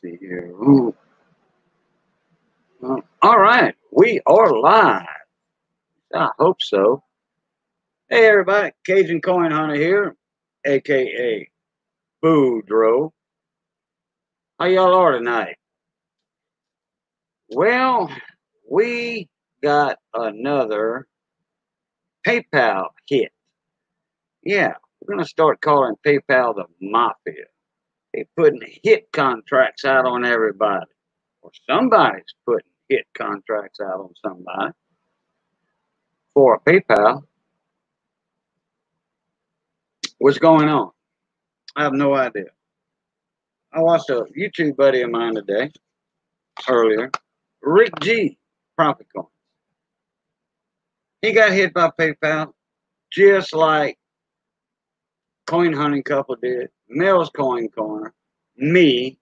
see here. Ooh. All right, we are live. I hope so. Hey, everybody, Cajun Coin Hunter here, aka Boudreaux. How y'all are tonight? Well, we got another PayPal hit. Yeah, we're gonna start calling PayPal the mafia. They're putting hit contracts out on everybody, or somebody's putting hit contracts out on somebody for PayPal. What's going on? I have no idea. I watched a YouTube buddy of mine today, earlier, Rick G, Profit Coin. He got hit by PayPal just like Coin Hunting Couple did, Mel's Coin Corner, me,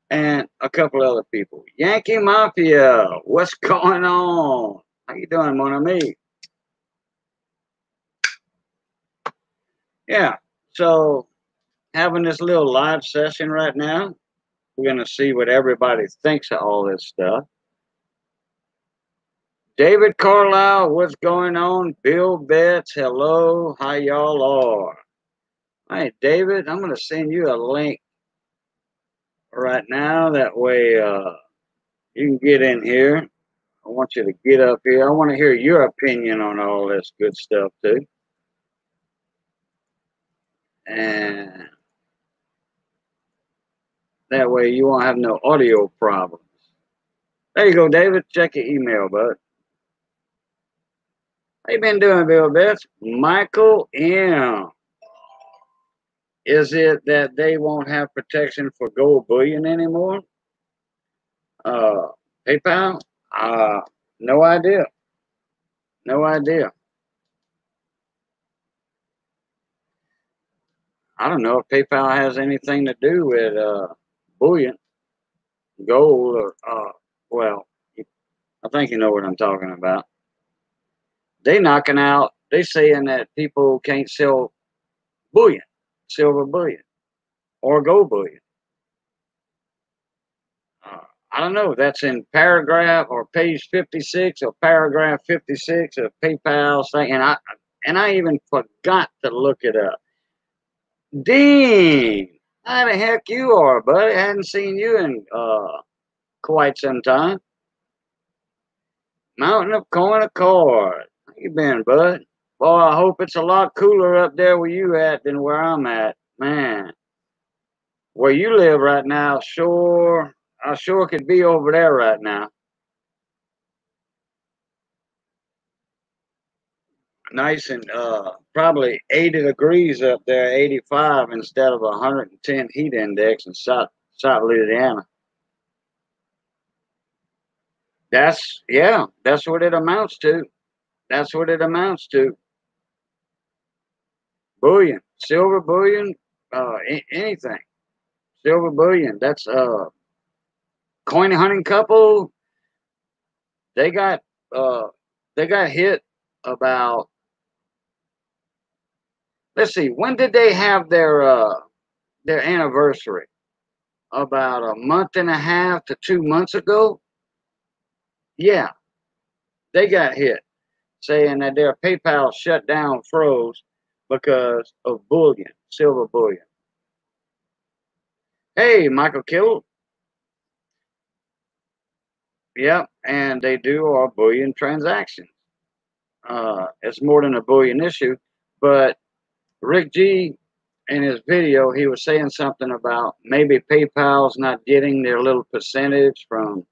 and a couple other people. Yankee Mafia, what's going on? How you doing, mon ami? Yeah, so having this little live session right now. We're going to see what everybody thinks of all this stuff. David Carlisle, what's going on? Bill Betts, hello. How y'all are? Hey, David, I'm going to send you a link right now. That way you can get in here. I want you to get up here. I want to hear your opinion on all this good stuff, too. And that way you won't have no audio problems. There you go, David. Check your email, bud. How you been doing, Bill Betts? Michael M. Is it that they won't have protection for gold bullion anymore? PayPal? No idea. No idea. I don't know if PayPal has anything to do with bullion, gold, or well, I think you know what I'm talking about. They knocking out. They saying that people can't sell bullion, silver bullion, or gold bullion. I don't know. That's in paragraph or page 56 or paragraph 56 of PayPal's thing, and I even forgot to look it up. Dean, how the heck you are, buddy? I hadn't seen you in quite some time. Mountain of Coin Accord. How you been, bud? Boy, I hope it's a lot cooler up there where you at than where I'm at. Man, where you live right now, I sure could be over there right now. Nice and probably 80 degrees up there, 85 instead of 110 heat index in South Louisiana. That's what it amounts to. That's what it amounts to. Bullion, silver bullion, anything. Silver bullion. That's Coin Hunting Couple. They got hit about. Let's see. When did they have their anniversary? About a month and a half to 2 months ago. Yeah, they got hit, saying that their PayPal shut down, froze because of bullion, silver bullion. Hey, Michael Kittle. Yep, and they do our bullion transactions. It's more than a bullion issue, but Rick G, in his video, he was saying something about maybe PayPal's not getting their little percentage from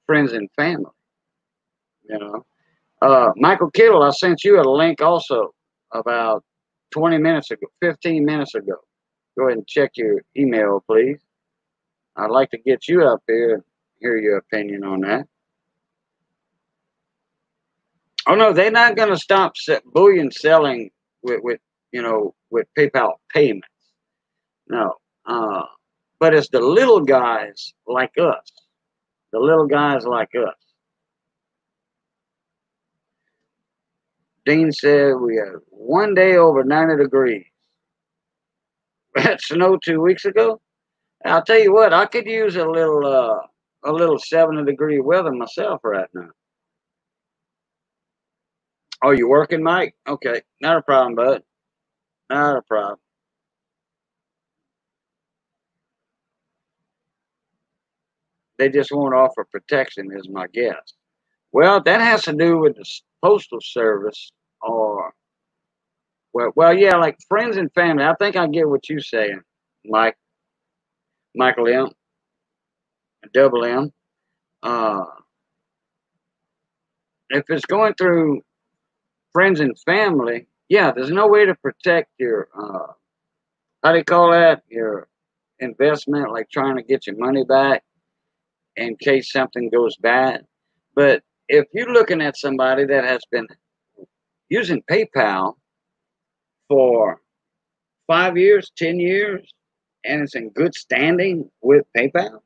friends and family. You know, Michael Kittle, I sent you a link also about 20 minutes ago, 15 minutes ago. Go ahead and check your email, please. I'd like to get you up here and hear your opinion on that. Oh no, they're not going to stop bullion selling with PayPal payments. No, but it's the little guys like us. The little guys like us. Dean said we had one day over 90 degrees. It snowed 2 weeks ago. I'll tell you what, I could use a little 70-degree weather myself right now. Oh, you working, Mike? Okay, not a problem, bud. Not a problem. They just won't offer protection, is my guess. Well, that has to do with the postal service, or yeah, like friends and family. I think I get what you're saying, Mike, Michael M, double M. Uh, if it's going through friends and family, yeah, there's no way to protect your how do you call that? Your investment, like trying to get your money back in case something goes bad. But if you're looking at somebody that has been using PayPal for 5 years, 10 years, and it's in good standing with PayPal,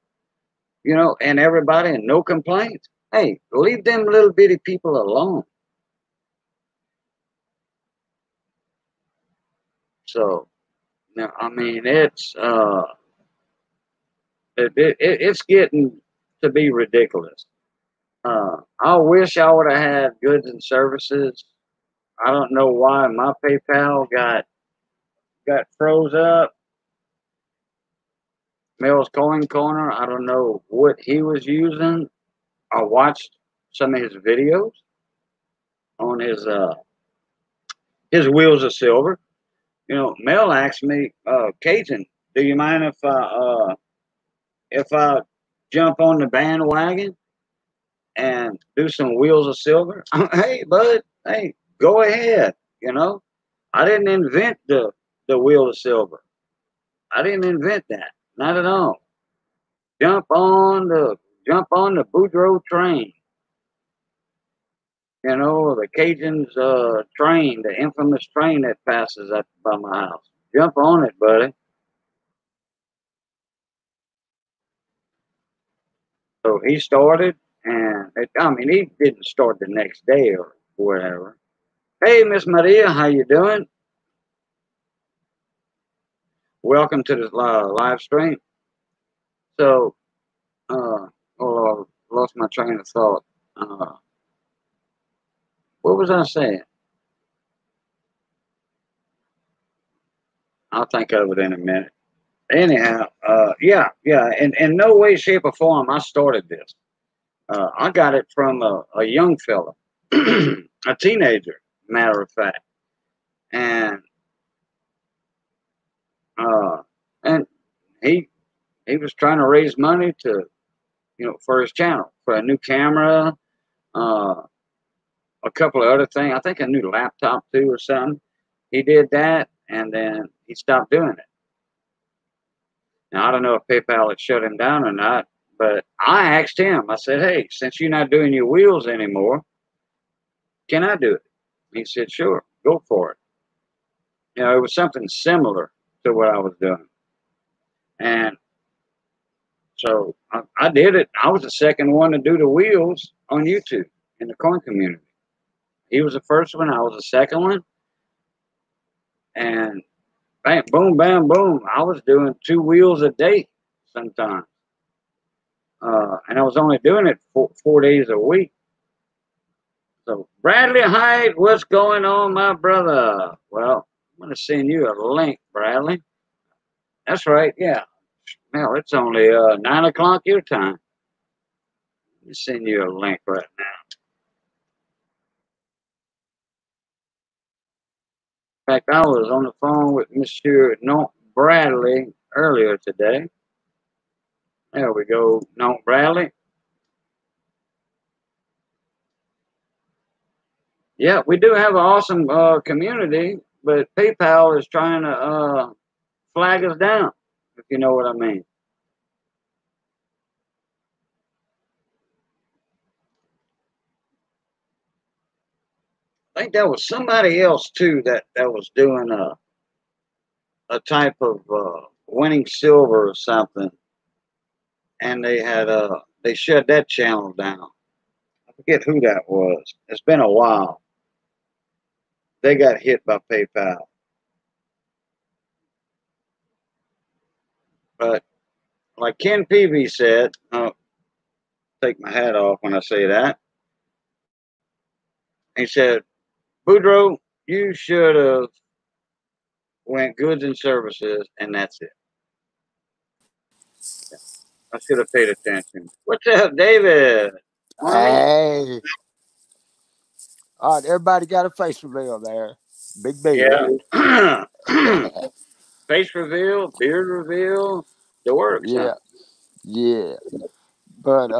and everybody and no complaints, hey, leave them little bitty people alone. So, I mean, it's getting to be ridiculous. I wish I would have had goods and services. I don't know why my PayPal got froze up. Mel's Coin Corner. I don't know what he was using. I watched some of his videos on his wheels of silver. Mel asked me, Cajun, do you mind if I jump on the bandwagon and do some wheels of silver? Hey, bud, hey, go ahead. I didn't invent the wheel of silver. I didn't invent that. Not at all. Jump on the Boudreaux train. The Cajuns train, the infamous train that passes up by my house. Jump on it, buddy. So he started, and I mean, he didn't start the next day or whatever. Hey, Miss Maria, how you doing? Welcome to the live stream. So, I lost my train of thought. What was I saying? I'll think of it in a minute. Anyhow, yeah, in no way, shape, or form I started this. I got it from a young fella, a teenager, matter of fact, and uh, and he he was trying to raise money to for his channel, for a new camera, uh, a couple of other things. I think a new laptop too or something. He did that, and then he stopped doing it. Now I don't know if PayPal had shut him down or not, but I asked him. I said, "Hey, since you're not doing your wheels anymore, can I do it?" He said, "Sure, go for it." It was something similar to what I was doing, and so I did it. I was the second one to do the wheels on YouTube in the coin community. He was the first one. I was the second one, and bam, boom, bam, boom. I was doing 2 wheels a day sometimes, and I was only doing it 4 days a week. So Bradley Hyde, what's going on, my brother? Well, I'm gonna send you a link, Bradley. That's right. Yeah. Well, it's only 9 o'clock your time. Let me send you a link right now. In fact, I was on the phone with Monsieur Bradley earlier today. There we go, Bradley. Yeah, we do have an awesome community, but PayPal is trying to flag us down, if you know what I mean. I think that was somebody else too that was doing a type of winning silver or something, and they shut that channel down. I forget who that was. It's been a while. They got hit by PayPal, but like Ken Peavy said, I'll take my hat off when I say that. He said, Boudreaux, you should have went goods and services, and that's it. I should have paid attention. What's up, David? Hey. All right, everybody got a face reveal there. Big deal. Yeah. Face reveal, beard reveal, the works. Yeah, Huh? yeah. But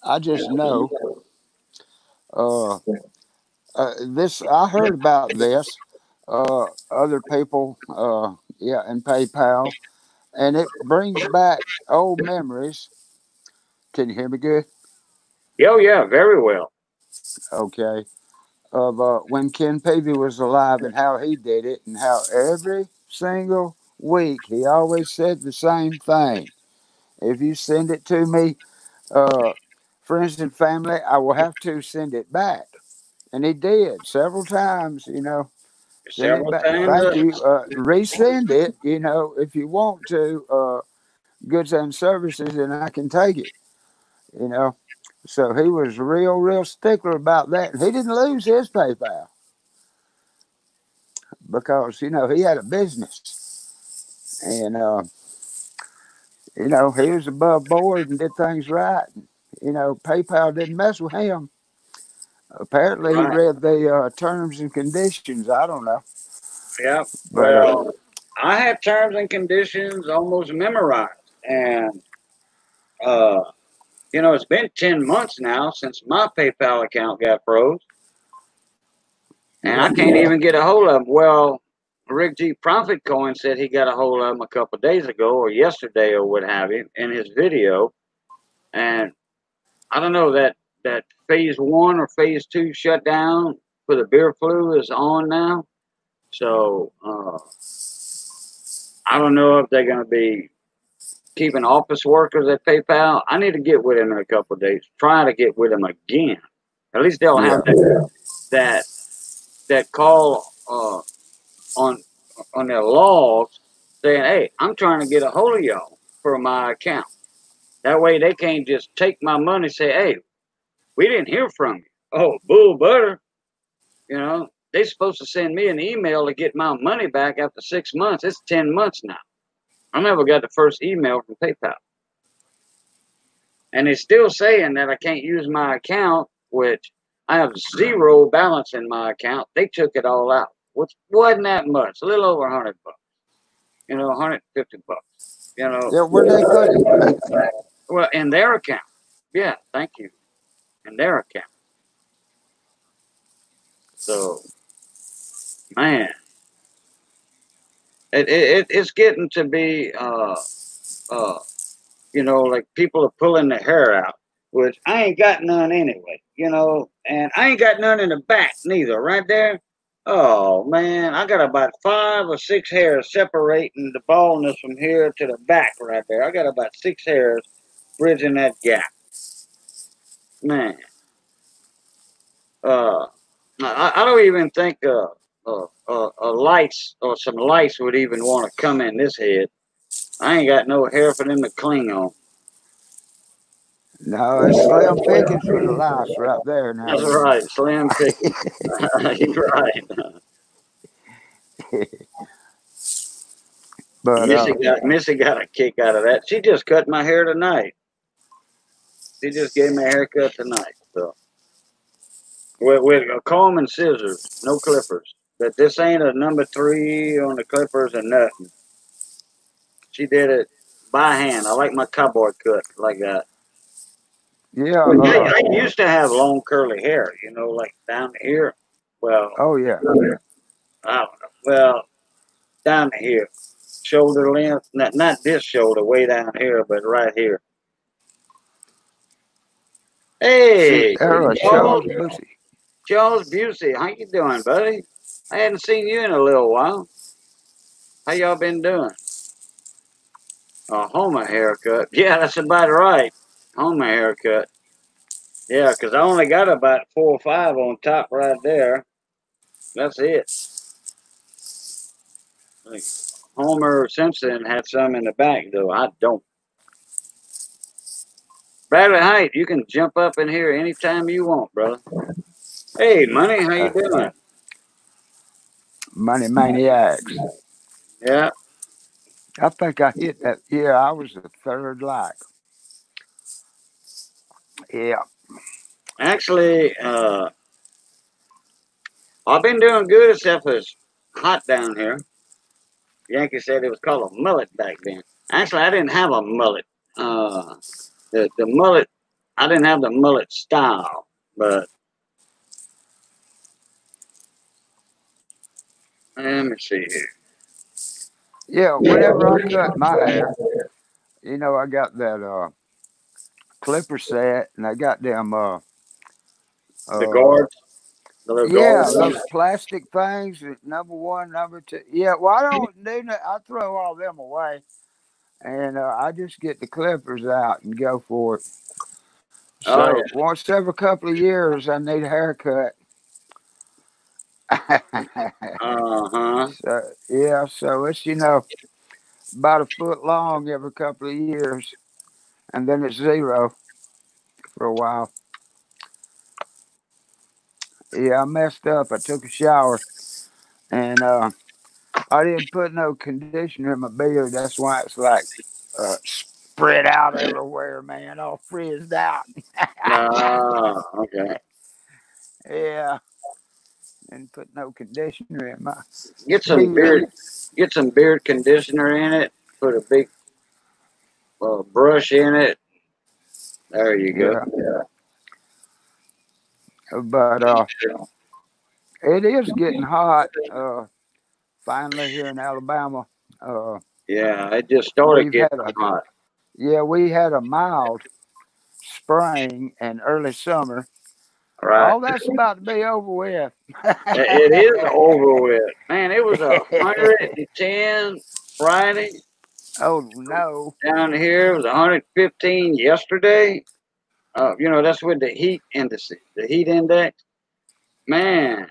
I just know uh, this. I heard about this. Other people, yeah, and PayPal, and it brings back old memories. Can you hear me good? Oh, yeah, very well. Okay. Of when Ken Peavy was alive and how he did it, and how every single week he always said the same thing. If you send it to me, uh, friends and family, I will have to send it back. And he did several times, send it Several back. times. Thank you. Resend it, if you want to, goods and services, and I can take it, you know. So he was real stickler about that. And he didn't lose his PayPal because, he had a business. And, he was above board and did things right. PayPal didn't mess with him. Apparently, he Right. read the terms and conditions. I don't know, Yeah. but Well, I have terms and conditions almost memorized. And, uh, it's been 10 months now since my PayPal account got froze. And I yeah, can't even get a hold of him. Well, Rick G. Profit Coin said he got a hold of him a couple of days ago or yesterday or what have you in his video. And I don't know that phase 1 or phase 2 shutdown for the beer flu is on now. So I don't know if they're going to be keeping office workers at PayPal. I need to get with him in a couple of days. Try to get with him again. At least they'll yeah, have that call on their logs saying, "Hey, I'm trying to get a hold of y'all for my account." That way they can't just take my money and say, "Hey, we didn't hear from you." Oh, bull butter. They're supposed to send me an email to get my money back after 6 months. It's 10 months now. I never got the first email from PayPal. And they're still saying that I can't use my account, which I have zero balance in my account. They took it all out, which wasn't that much, a little over $100, $150, yeah. Where'd they put it? well, in their account. Yeah, thank you. In their account. So, man, it's getting to be, like people are pulling their hair out, which I ain't got none anyway, and I ain't got none in the back neither, right there. Oh man, I got about 5 or 6 hairs separating the baldness from here to the back right there. I got about 6 hairs bridging that gap. Man, uh, I don't even think lights or some lights would even want to come in this head. I ain't got no hair for them to cling on. No, it's slim pickings for the lice right there now. That's right, slim picking. You're right. But Missy got a kick out of that. She just cut my hair tonight. She just gave me a haircut tonight. So with a comb and scissors, no clippers. But this ain't a number 3 on the clippers or nothing. She did it by hand. I like my cowboy cut like that. yeah, But yeah, I used to have long curly hair, like down here. Well, oh yeah, I don't know. Well, down here, shoulder length. Not this shoulder, way down here, but right here. see, Hey, Arrow Charles, Charles Busey. Charles Busey, how you doing, buddy? I hadn't seen you in a little while. How y'all been doing? A Homer haircut. Yeah, that's about right. Homer haircut. Yeah, 'cause I only got about 4 or 5 on top right there. That's it. Homer Simpson had some in the back, though. I don't. Bradley Height, you can jump up in here anytime you want, brother. Hey, Money, how you doing? Money Maniacs. Yeah, I think I hit that. Yeah, I was the third like. Yeah. actually, I've been doing good except for it's hot down here. Yankee said it was called a mullet back then. Actually, I didn't have a mullet. Uh, the mullet, I didn't have the mullet style, but let me see here. Yeah, whenever I cut my hair, I got that clipper set and I got them The uh guards, the little yeah, guards. those plastic things, number one, number two. Yeah, well I don't do that. I throw all them away and I just get the clippers out and go for it. Oh So once every couple of years I need a haircut. yeah. Uh huh. So yeah, so it's about a foot long every couple of years, and then it's zero for a while. Yeah, I messed up. I took a shower and I didn't put no conditioner in my beard. That's why it's like spread out everywhere, man, all frizzed out. No. Okay. Yeah, didn't put no conditioner in my Get some beard. beard. Get some beard conditioner in it. Put a big brush in it. There you go. Yeah, but it is getting hot. Finally here in Alabama, uh, Yeah, it just started we've getting had a hot. yeah we had a mild spring and early summer. Right. All that's about to be over with. It is over with. Man, it was 110 Friday. Oh no. Down here it was 115 yesterday. That's with the heat index, the heat index. Man,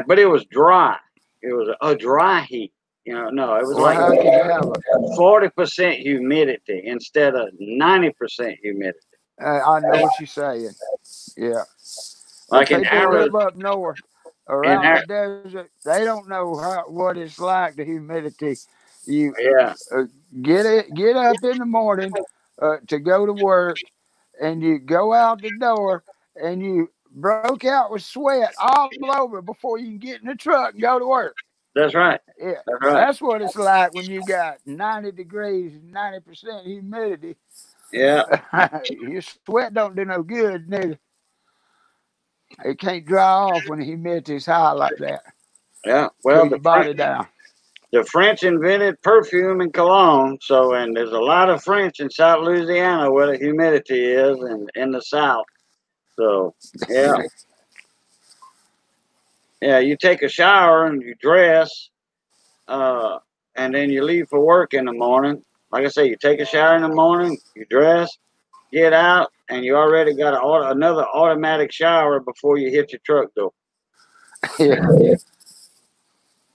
but it was dry. It was a dry heat. No, it was Well, like how could you have a? 40% humidity instead of 90% humidity. I know what you're saying. Yeah. Well, Like in people Arizona, live up north or in out in the Ar- desert. They don't know what it's like. The humidity. You yeah, uh, get up in the morning to go to work, and you go out the door, and you broke out with sweat all over before you can get in the truck and go to work. that's right. Yeah, That's right. that's what it's like when you got 90 degrees and 90% humidity. Yeah, Your sweat don't do no good, nigga. It can't dry off when the humidity is high like that. yeah. Cool Well, your body down. the French invented perfume and cologne. So, and there's a lot of French in South Louisiana where the humidity is, and in the South. So, yeah, yeah. You take a shower and you dress, uh, and then you leave for work in the morning. Like I say, you take a shower in the morning, you dress, get out, and you already got another automatic shower before you hit your truck door. Yeah,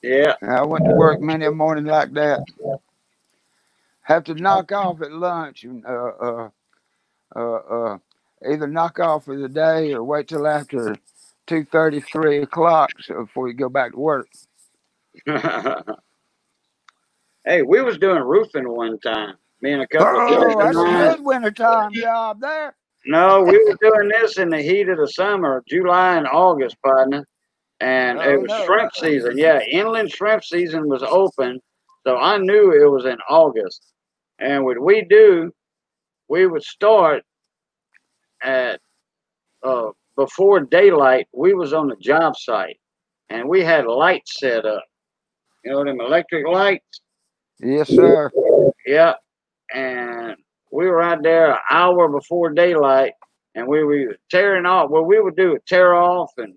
Yeah, I went to work many a morning like that. Have to knock off at lunch and uh, uh, either knock off for the day or wait till after 2:30, 3 o'clock so before you go back to work. hey, we was doing roofing one time. Me and a couple of friends Oh, of that's a mine. good wintertime job there. No, we were doing this in the heat of the summer, July and August, partner. And it Oh was no. shrimp season. Yeah, inland shrimp season was open. So I knew it was in August. And what we do, we would start at before daylight. We was on the job site and we had lights set up. Them electric lights. Yes, sir. Yeah. And we were out there an hour before daylight and we were tearing off. What we would do is tear off and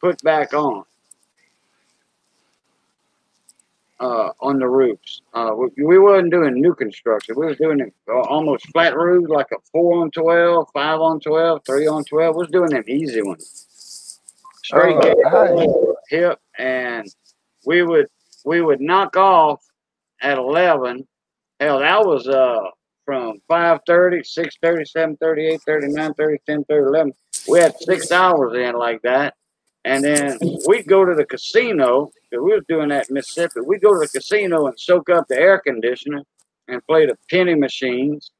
put back on the roofs. We wasn't doing new construction. We was doing it almost flat roofs, like a 4 on 12, 5 on 12, 3 on 12. We was doing them easy ones, straight Hey, cable, hip, and we would. we would knock off at 11. Hell, that was from 5:30, 6:30, 7:30, 8:30, 9:30, 10:30, 11. We had 6 hours in like that. And then we'd go to the casino, because we was doing that in Mississippi. We'd go to the casino and soak up the air conditioner and play the penny machines.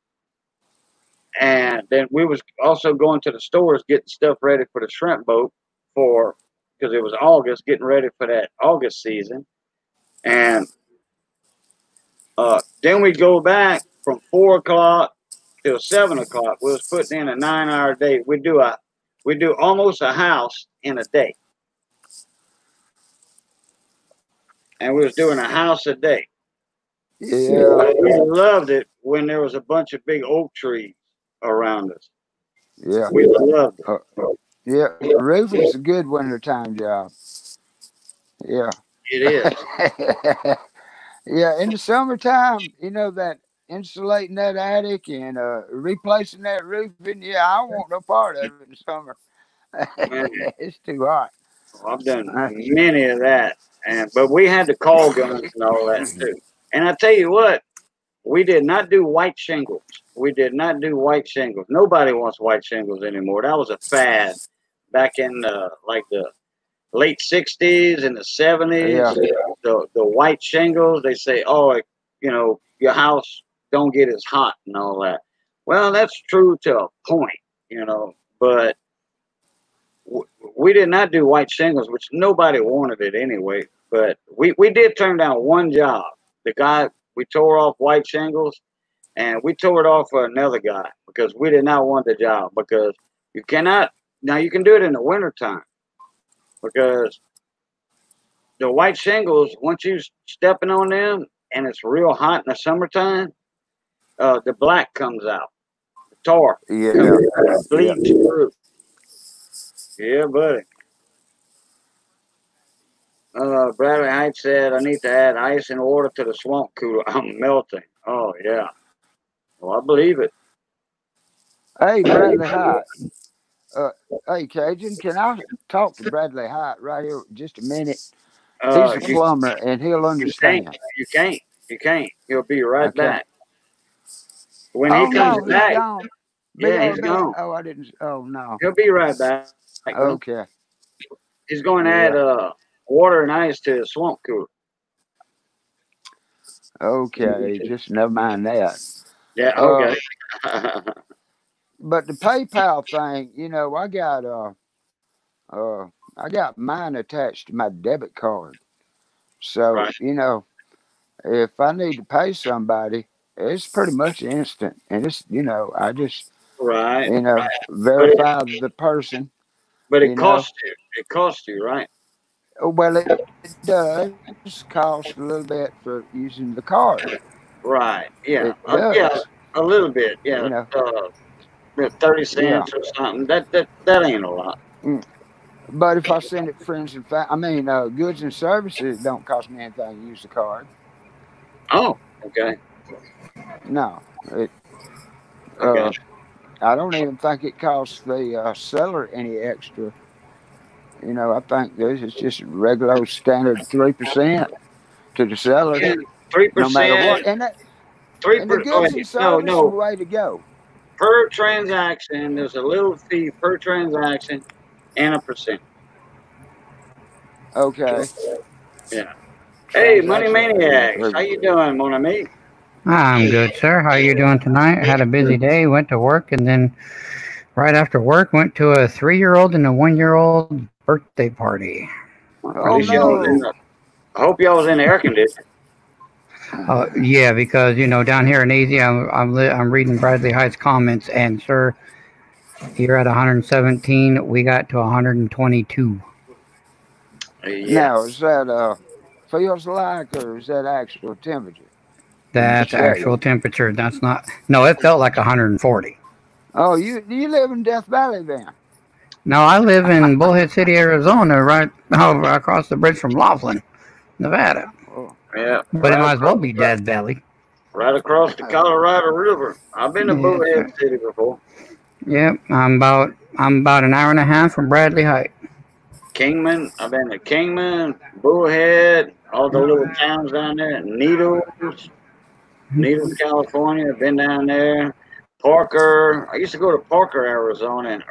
And then we was also going to the stores getting stuff ready for the shrimp boat for, because it was August, getting ready for that August season. And then we go back from 4 o'clock till 7 o'clock. We was putting in a 9 hour day. We do almost a house in a day. And we was doing a house a day. Yeah. We loved it when there was a bunch of big oak trees around us. Yeah. We loved it. Yeah. Roofing's a good wintertime job. Yeah. It is. Yeah. In the summertime, you know, that insulating that attic and replacing that roofing. Yeah, I want no part of it in the summer. Man, It's too hot. I've done many of that. But we had the call guns and all that too. And I tell you what, we did not do white shingles. We did not do white shingles. Nobody wants white shingles anymore. That was a fad back in like the late 60s and the 70s. Yeah. The white shingles, they say, oh, you know, your house don't get as hot and all that. Well, that's true to a point, you know, but we did not do white shingles, which nobody wanted it anyway. But we did turn down one job. The guy, we tore off white shingles, and we tore it off for another guy because we did not want the job. Because you cannot, now you can do it in the wintertime, because the white shingles, once you stepping on them and it's real hot in the summertime, the black comes out, the tar bleeds through. Yeah, buddy. Bradley Heights said, I need to add ice and water to the swamp cooler. I'm melting. Oh, yeah. Well, I believe it. Hey, Bradley Hyatt. Hey, Cajun, can I talk to Bradley Hyatt right here just a minute? He's a plumber, and he'll understand. You can't. He'll be right back. When he comes back, he's gone. Yeah, he's gone. Oh, I didn't. Oh, no. He'll be right back. Okay. He's going to add water and ice to the swamp cooler. Okay, just never mind that. Yeah, okay. But the PayPal thing, you know, I got mine attached to my debit card. So, you know, if I need to pay somebody, it's pretty much instant. And it's, you know, I just, you know, verify the person. But it costs you. It costs you, right? Well, it does cost a little bit for using the card. Right. Yeah. Yeah. A little bit. Yeah. You know, 30 cents or something. That ain't a lot. But if I send it friends and family, goods and services don't cost me anything to use the card. Oh, okay. No. Okay. I don't even think it costs the seller any extra. You know, I think this is just regular standard 3% to the seller. 3%. No matter what. And the goods and services is the way to go. Per transaction, there's a little fee per transaction and a percent. Okay. Yeah. Hey, Money Maniacs, how you doing, mon ami? I'm good, sir. How are you doing tonight? Had a busy day, went to work, and then right after work, went to a 3-year-old and a 1-year-old birthday party. Oh, no. I hope y'all was in the air conditioning. Yeah, because, you know, down here in AZ, I'm reading Bradley Heights comments, and, sir, you're at 117. We got to 122. Now, is that feels like, or is that actual temperature? That's actual temperature. That's not. No, it felt like 140. Oh, you live in Death Valley then? No, I live in Bullhead City, Arizona, right across the bridge from Laughlin, Nevada. Oh. Yeah. But it might as well be Death Valley. Right across the Colorado River. I've been to Bullhead City before. Yep, I'm about an hour and a half from Bradley Heights. Kingman. I've been to Kingman, Bullhead, all the little towns down there. Needles, California. Been down there. Parker. I used to go to Parker, Arizona, and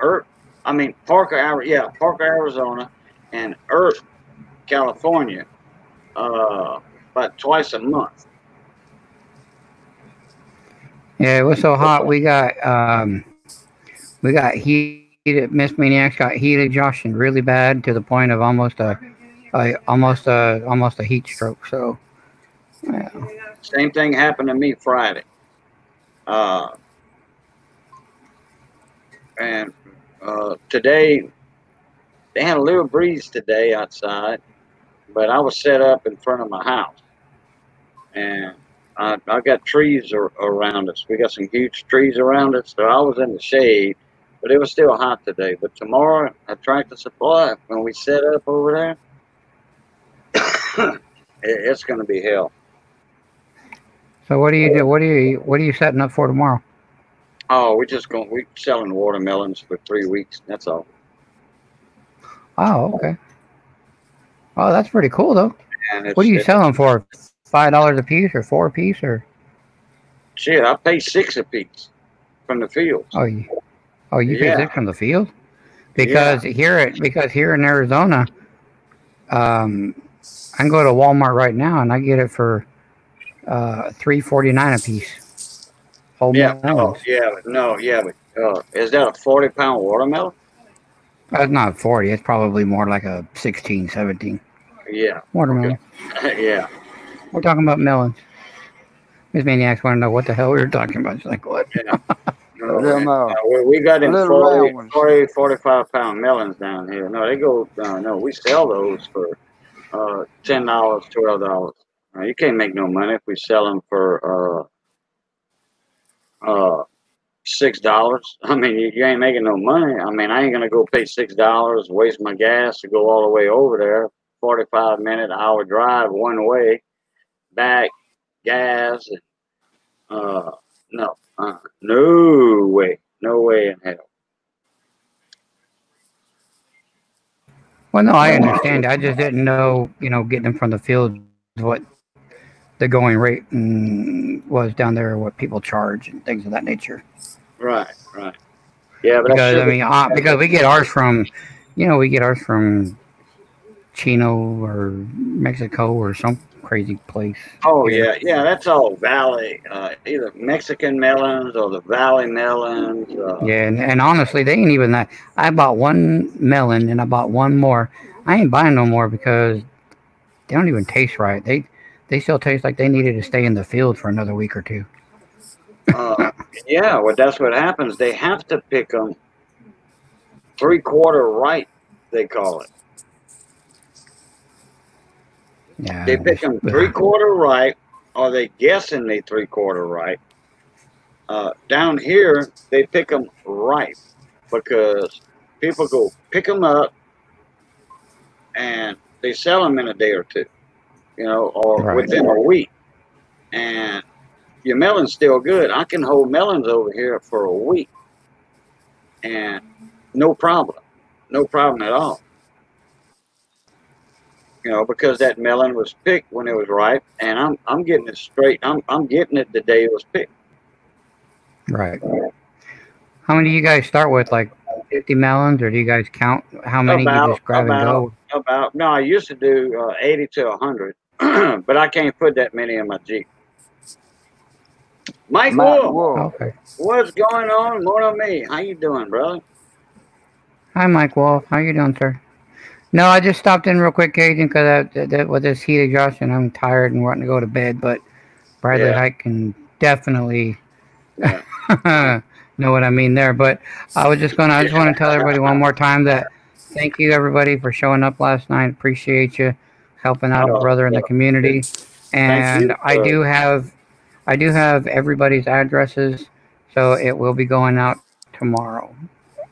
Parker, Arizona, and California, about twice a month. Yeah, it was so hot. We got heated. Miss Maniacs got heated, Josh, and really bad to the point of almost a heat stroke. So, yeah. Same thing happened to me Friday. Uh, and today, they had a little breeze today outside, but I was set up in front of my house. And I got trees around us. We got some huge trees around us, so I was in the shade, but it was still hot today. But tomorrow, at Tractor Supply, when we set up over there, it's going to be hell. So what do you do? What are you setting up for tomorrow? Oh, we're selling watermelons for 3 weeks. That's all. Oh, okay. Oh, that's pretty cool though. And What are you selling for? $5 a piece or 4 a piece or? Shit, I pay 6 a piece from the fields. Oh, you pay 6 from the field? Because here in Arizona, I can go to Walmart right now and I get it for $3.49 a piece. Whole melons. But is that a 40-pound watermelon? That's not 40. It's probably more like a 16, 17. Yeah. Watermelon. Okay. Yeah. We're talking about melons. These maniacs want to know what the hell we were talking about. She's like, what? Yeah. We got them 40, 45-pound melons down here. No, they go. No, we sell those for $10, $12. You can't make no money if we sell them for $6. I mean, you ain't making no money. I mean, I ain't gonna go pay $6, waste my gas to go all the way over there, 45-minute, hour drive one way, back, gas. No, no way in hell. Well, no, I understand. I just didn't know, getting them from the field, what the going rate was down there, what people charge and things of that nature. Right. Yeah, but because because we get ours from, Chino or Mexico or some crazy place. Oh yeah, that's all Valley, either Mexican melons or the Valley melons. Yeah, and honestly, they ain't even that. I bought one melon and I bought one more. I ain't buying no more because they don't even taste right. They still taste like they needed to stay in the field for another week or two. Yeah, well, that's what happens. They have to pick them 3/4 ripe, they call it. Yeah, they pick them 3/4 ripe, or they guessing they 3/4 ripe. Down here, they pick them ripe because people go pick them up and they sell them in a day or two, or within a week. And your melon's still good. I can hold melons over here for a week and no problem at all. Because that melon was picked when it was ripe, and I'm getting it straight. I'm getting it the day it was picked. Right. How many do you guys start with? Like 50 melons, or do you guys count how many you just grab and go? No, I used to do 80 to 100, but I can't put that many in my Jeep. Mike Wolf. Okay. What's going on? More on me. How you doing, brother? Hi, Mike Wolf. How you doing, sir? No, I just stopped in real quick, Cajun, because with this heat exhaustion, I'm tired and wanting to go to bed. But Bradley Hike can definitely know what I mean there. But I just want to tell everybody one more time that thank you, everybody, for showing up last night. Appreciate you helping out a brother in the community. And I do have everybody's addresses, so it will be going out tomorrow.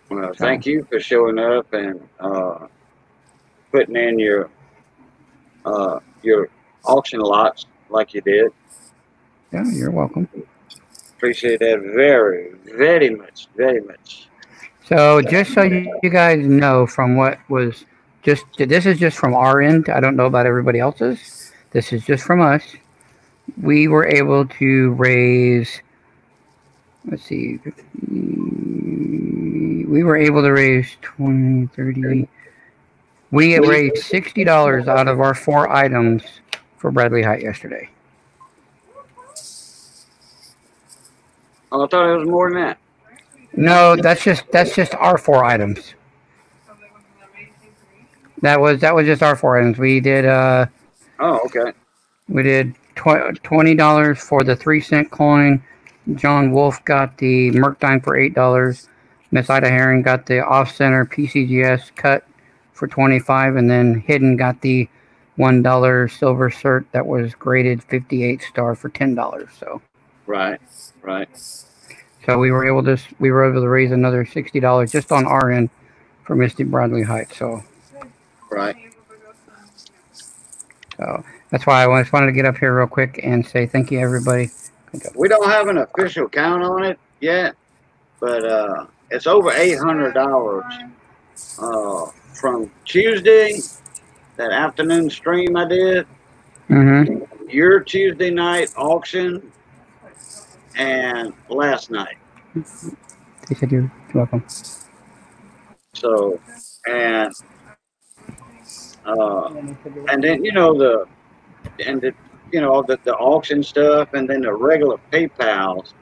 Well, thank you for showing up and putting in your auction lots like you did. Yeah, you're welcome. Appreciate that very, very much, very much. So just so you guys know from what was just this is just from our end. I don't know about everybody else's. This is just from us. We were able to raise. Let's see. We were able to raise 20, 30. We raised $60 out of our 4 items for Bradley Height yesterday. Oh, I thought it was more than that. No, that's just our 4 items. That was just our 4 items. Oh, okay. We did $20 for the 3 cent coin. John Wolf got the Merctine for $8. Miss Ida Herring got the off center PCGS cut for 25, and then Hidden got the $1 silver cert that was graded 58 star for $10. Right, right. So we were able to raise another $60 just on our end for Misty Bradley Heights. Right. So that's why I just wanted to get up here real quick and say thank you, everybody. We don't have an official count on it yet, but it's over $800 from Tuesday, that afternoon stream I did, Mm-hmm. your Tuesday night auction, and last night. They said you're welcome. So, and uh, and then the auction stuff, and then the regular PayPal's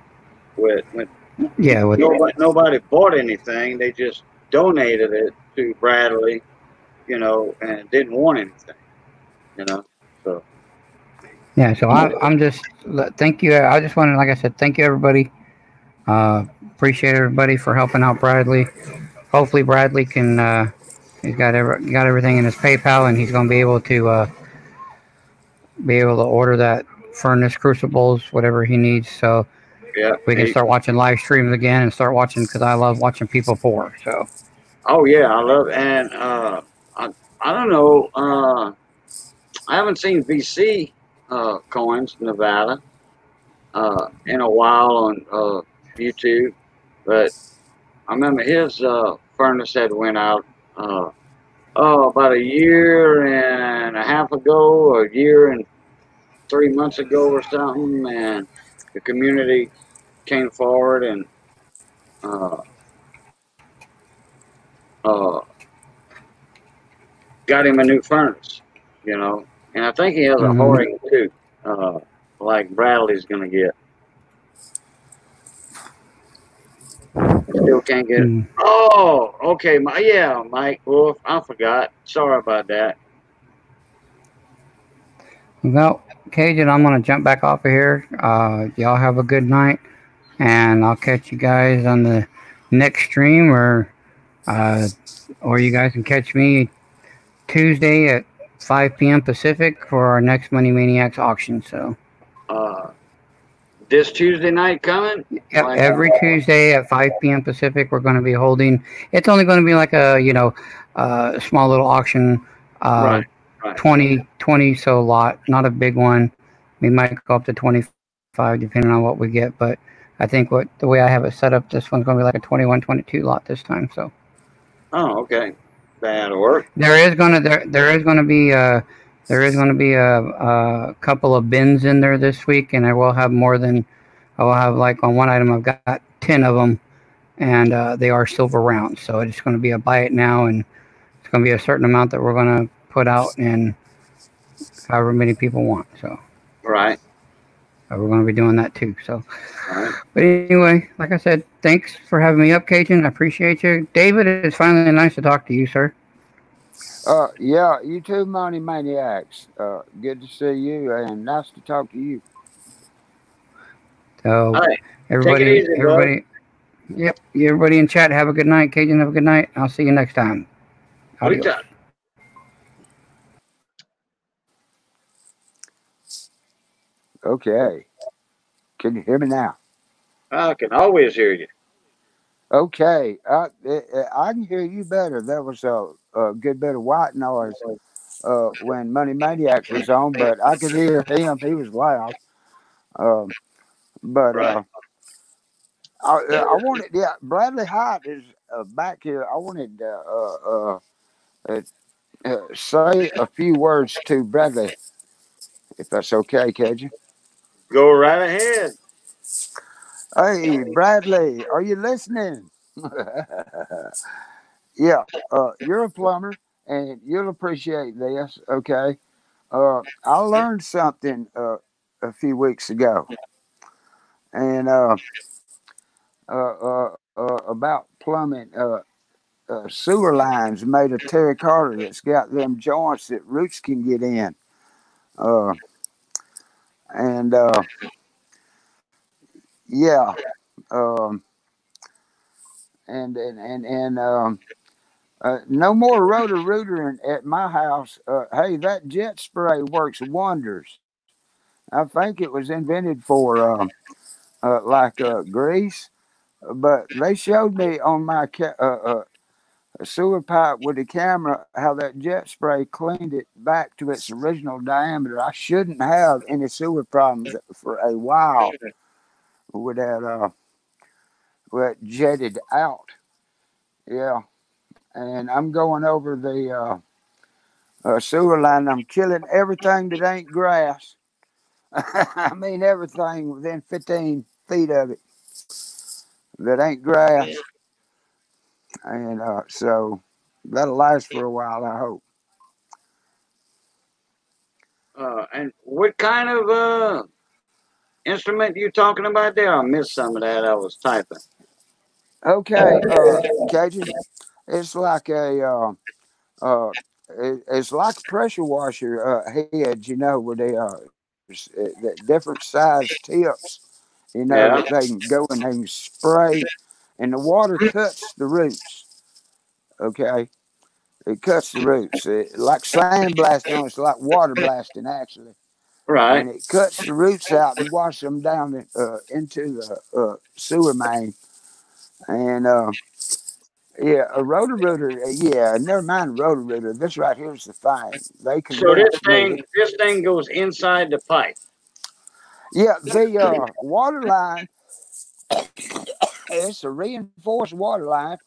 with Yeah, nobody bought anything. They just donated it to Bradley, and didn't want anything, So yeah. So I'm just thank you. I just wanted, like I said, thank you, everybody. Appreciate everybody for helping out Bradley. Hopefully, Bradley can. He's got everything in his PayPal, and he's going to be able to order that furnace, crucibles, whatever he needs. So yeah. we can start watching live streams again and start watching, because I love watching people pour. So. Oh yeah, I love it. And I don't know. I haven't seen VC coins Nevada in a while on YouTube, but I remember his furnace had went out about a year and a half ago, or a year and 3 months ago or something, and the community came forward and uh, uh, got him a new furnace. And I think he has a Mm-hmm. Harding too, like Bradley's gonna get. Still can't get it. Mm. Oh, okay. Mike Wolf. I forgot. Sorry about that. Well, Cajun, I'm gonna jump back off of here. Y'all have a good night, and I'll catch you guys on the next stream, uh, or you guys can catch me Tuesday at 5 p.m. Pacific for our next Money Maniacs auction. So, Uh, this Tuesday night coming? yep, every Tuesday at 5 p.m. Pacific, we're going to be holding. It's only going to be like a small little auction, Right. 20 so lot, not a big one. We might go up to 25 depending on what we get, but I think the way I have it set up, this one's going to be like a 21, 22 lot this time. So. Oh, okay. That'll work. There is going to be a couple of bins in there this week, and I will have, like, on one item I've got 10 of them, and they are silver rounds. So it's going to be a buy it now, and it's going to be a certain amount that we're going to put out, and however many people want. So Right. we're going to be doing that too. So, Right. but anyway, like I said, thanks for having me up, Cajun. I appreciate you, David. It's finally nice to talk to you, sir. Yeah, you too, Money Maniacs. Good to see you, and nice to talk to you. So All right. Take it everybody, easy, bud. everybody, yep, everybody in chat, have a good night. Cajun, have a good night. I'll see you next time. Adios. Good. Okay. Can you hear me now? I can always hear you. Okay. I can hear you better. That was a good bit of white noise when Money Maniacs was on, but I could hear him. He was loud. Um, but Right. I wanted, yeah, Bradley Height is back here. I wanted say a few words to Bradley, if that's okay, Cajun. Go right ahead. Hey, Bradley, are you listening? Yeah, you're a plumber, and you'll appreciate this. Okay, I learned something a few weeks ago, and about plumbing. Sewer lines made of terracotta that's got them joints that roots can get in. Uh, and yeah, um, and no more rotor rootering at my house. Hey, that jet spray works wonders. I think it was invented for grease, but they showed me on my sewer pipe with the camera how that jet spray cleaned it back to its original diameter. I shouldn't have any sewer problems for a while with that jetted out. Yeah, and I'm going over the sewer line. I'm killing everything that ain't grass. I mean everything within 15 feet of it that ain't grass, and so that'll last for a while, I hope. And what kind of instrument you talking about there? I missed some of that. I was typing. Okay, Cajun, it's like it's like a pressure washer head, where they the different size tips, Yeah. that they can go and they can spray, and the water cuts the roots. Okay, it cuts the roots. Like sandblasting, it's like water blasting actually, Right. and it cuts the roots out and wash them down into the sewer main. And yeah, a rotor rooter. Yeah, never mind a rotor rooter. This right here's the thing. They So this convinced me. thing goes inside the pipe. Yeah, the water line. It's a reinforced water line,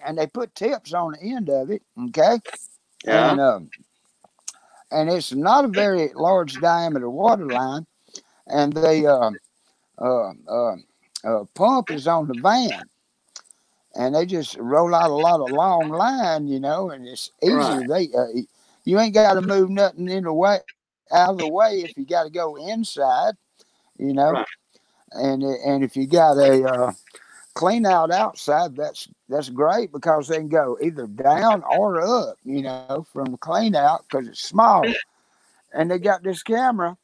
and they put tips on the end of it. Okay, Yeah. and it's not a very large diameter water line, and the uh, uh, pump is on the van, and they just roll out a lot of long line, and it's Right. easy. You ain't got to move nothing in the way out of the way if you got to go inside, you know, Right. and if you got a clean out outside, that's great because they can go either down or up, from the clean out because it's small, and they got this camera,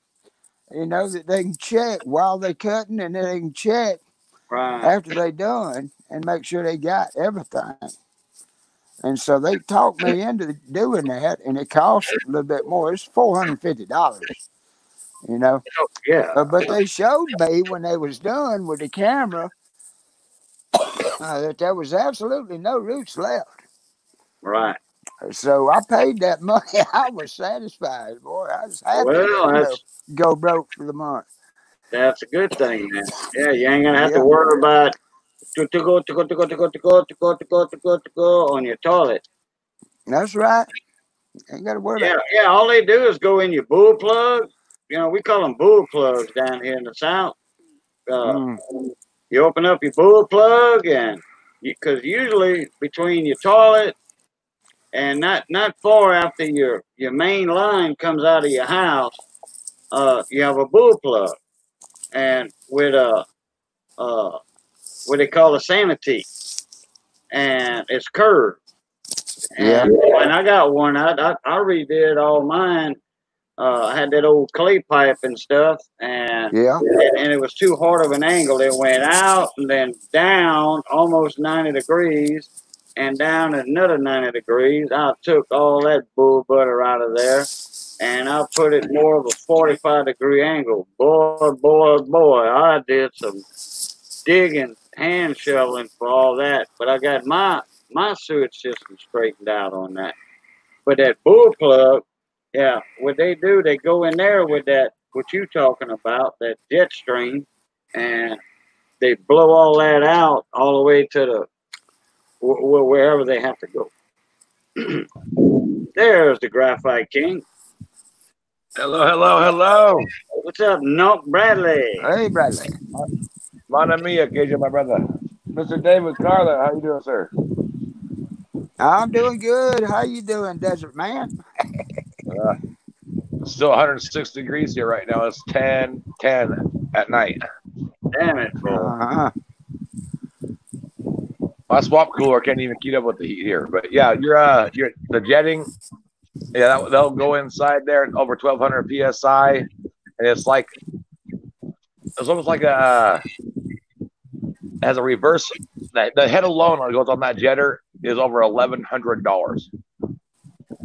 that they can check while they cutting, and then they can check Right. after they done and make sure they got everything. And so they talked me into doing that, and it cost a little bit more. It's $450, you know. Oh, yeah. But they showed me when they was done with the camera that there was absolutely no roots left. Right. So I paid that money. I was satisfied, boy. I was happy to, Well, go broke for the month. that's a good thing, man. Yeah, you ain't gonna have to Yeah, worry about to go on your toilet. that's right. Ain't got to worry Yeah, about. yeah. All they do is go in your bull plug. We call them bull plugs down here in the south. Uh, Mm, you open up your bull plug, and because usually between your toilet and not far after your main line comes out of your house, you have a bull plug, and with a what they call a sanity, and it's curved. yeah, And I got one. I redid all mine. I had that old clay pipe and stuff, yeah, and it was too hard of an angle. It went out and then down almost 90 degrees, and down another 90 degrees. I took all that bull butter out of there, and I put it more of a 45-degree angle. Boy, boy, boy! I did some digging, hand shoveling for all that, but I got my sewage system straightened out on that. But that bull plug, yeah, what they do, they go in there with that, what you talking about, that jet stream, and they blow all that out all the way to the wherever they have to go. There's the Graphite King. Hello, hello, hello. What's up, Nope Bradley? Hey, Bradley. Mana mia, KJ, my brother. Mr. David Carla, how you doing, sir? I'm doing good. How you doing, Desert Man? Still 106 degrees here right now. It's 10 at night. Damn it, boy. Uh-huh. My swap cooler can't even keep up with the heat here. But yeah, you're the jetting. Yeah, they'll go inside there over 1200 psi, and it's almost like it has a reverse. The head alone that goes on that jetter is over $1,100.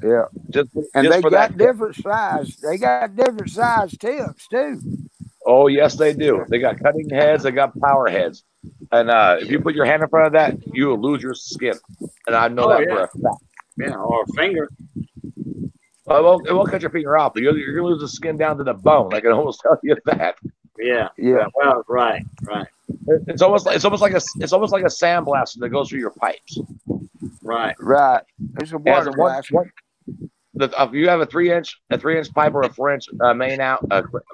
Yeah. Just They for got that. different size. They got different size tips too. Oh yes, they do. They got cutting heads. They got power heads. And if you put your hand in front of that, you will lose your skin. And I know that for a fact. Yeah, or a finger. Well, it won't cut your finger off, but you're gonna lose the skin down to the bone. I can almost tell you that. Yeah. Yeah. Well, right. It's almost like a sandblaster that goes through your pipes. Right. Right. It's a water blast. If you have a 3-inch pipe or a 4-inch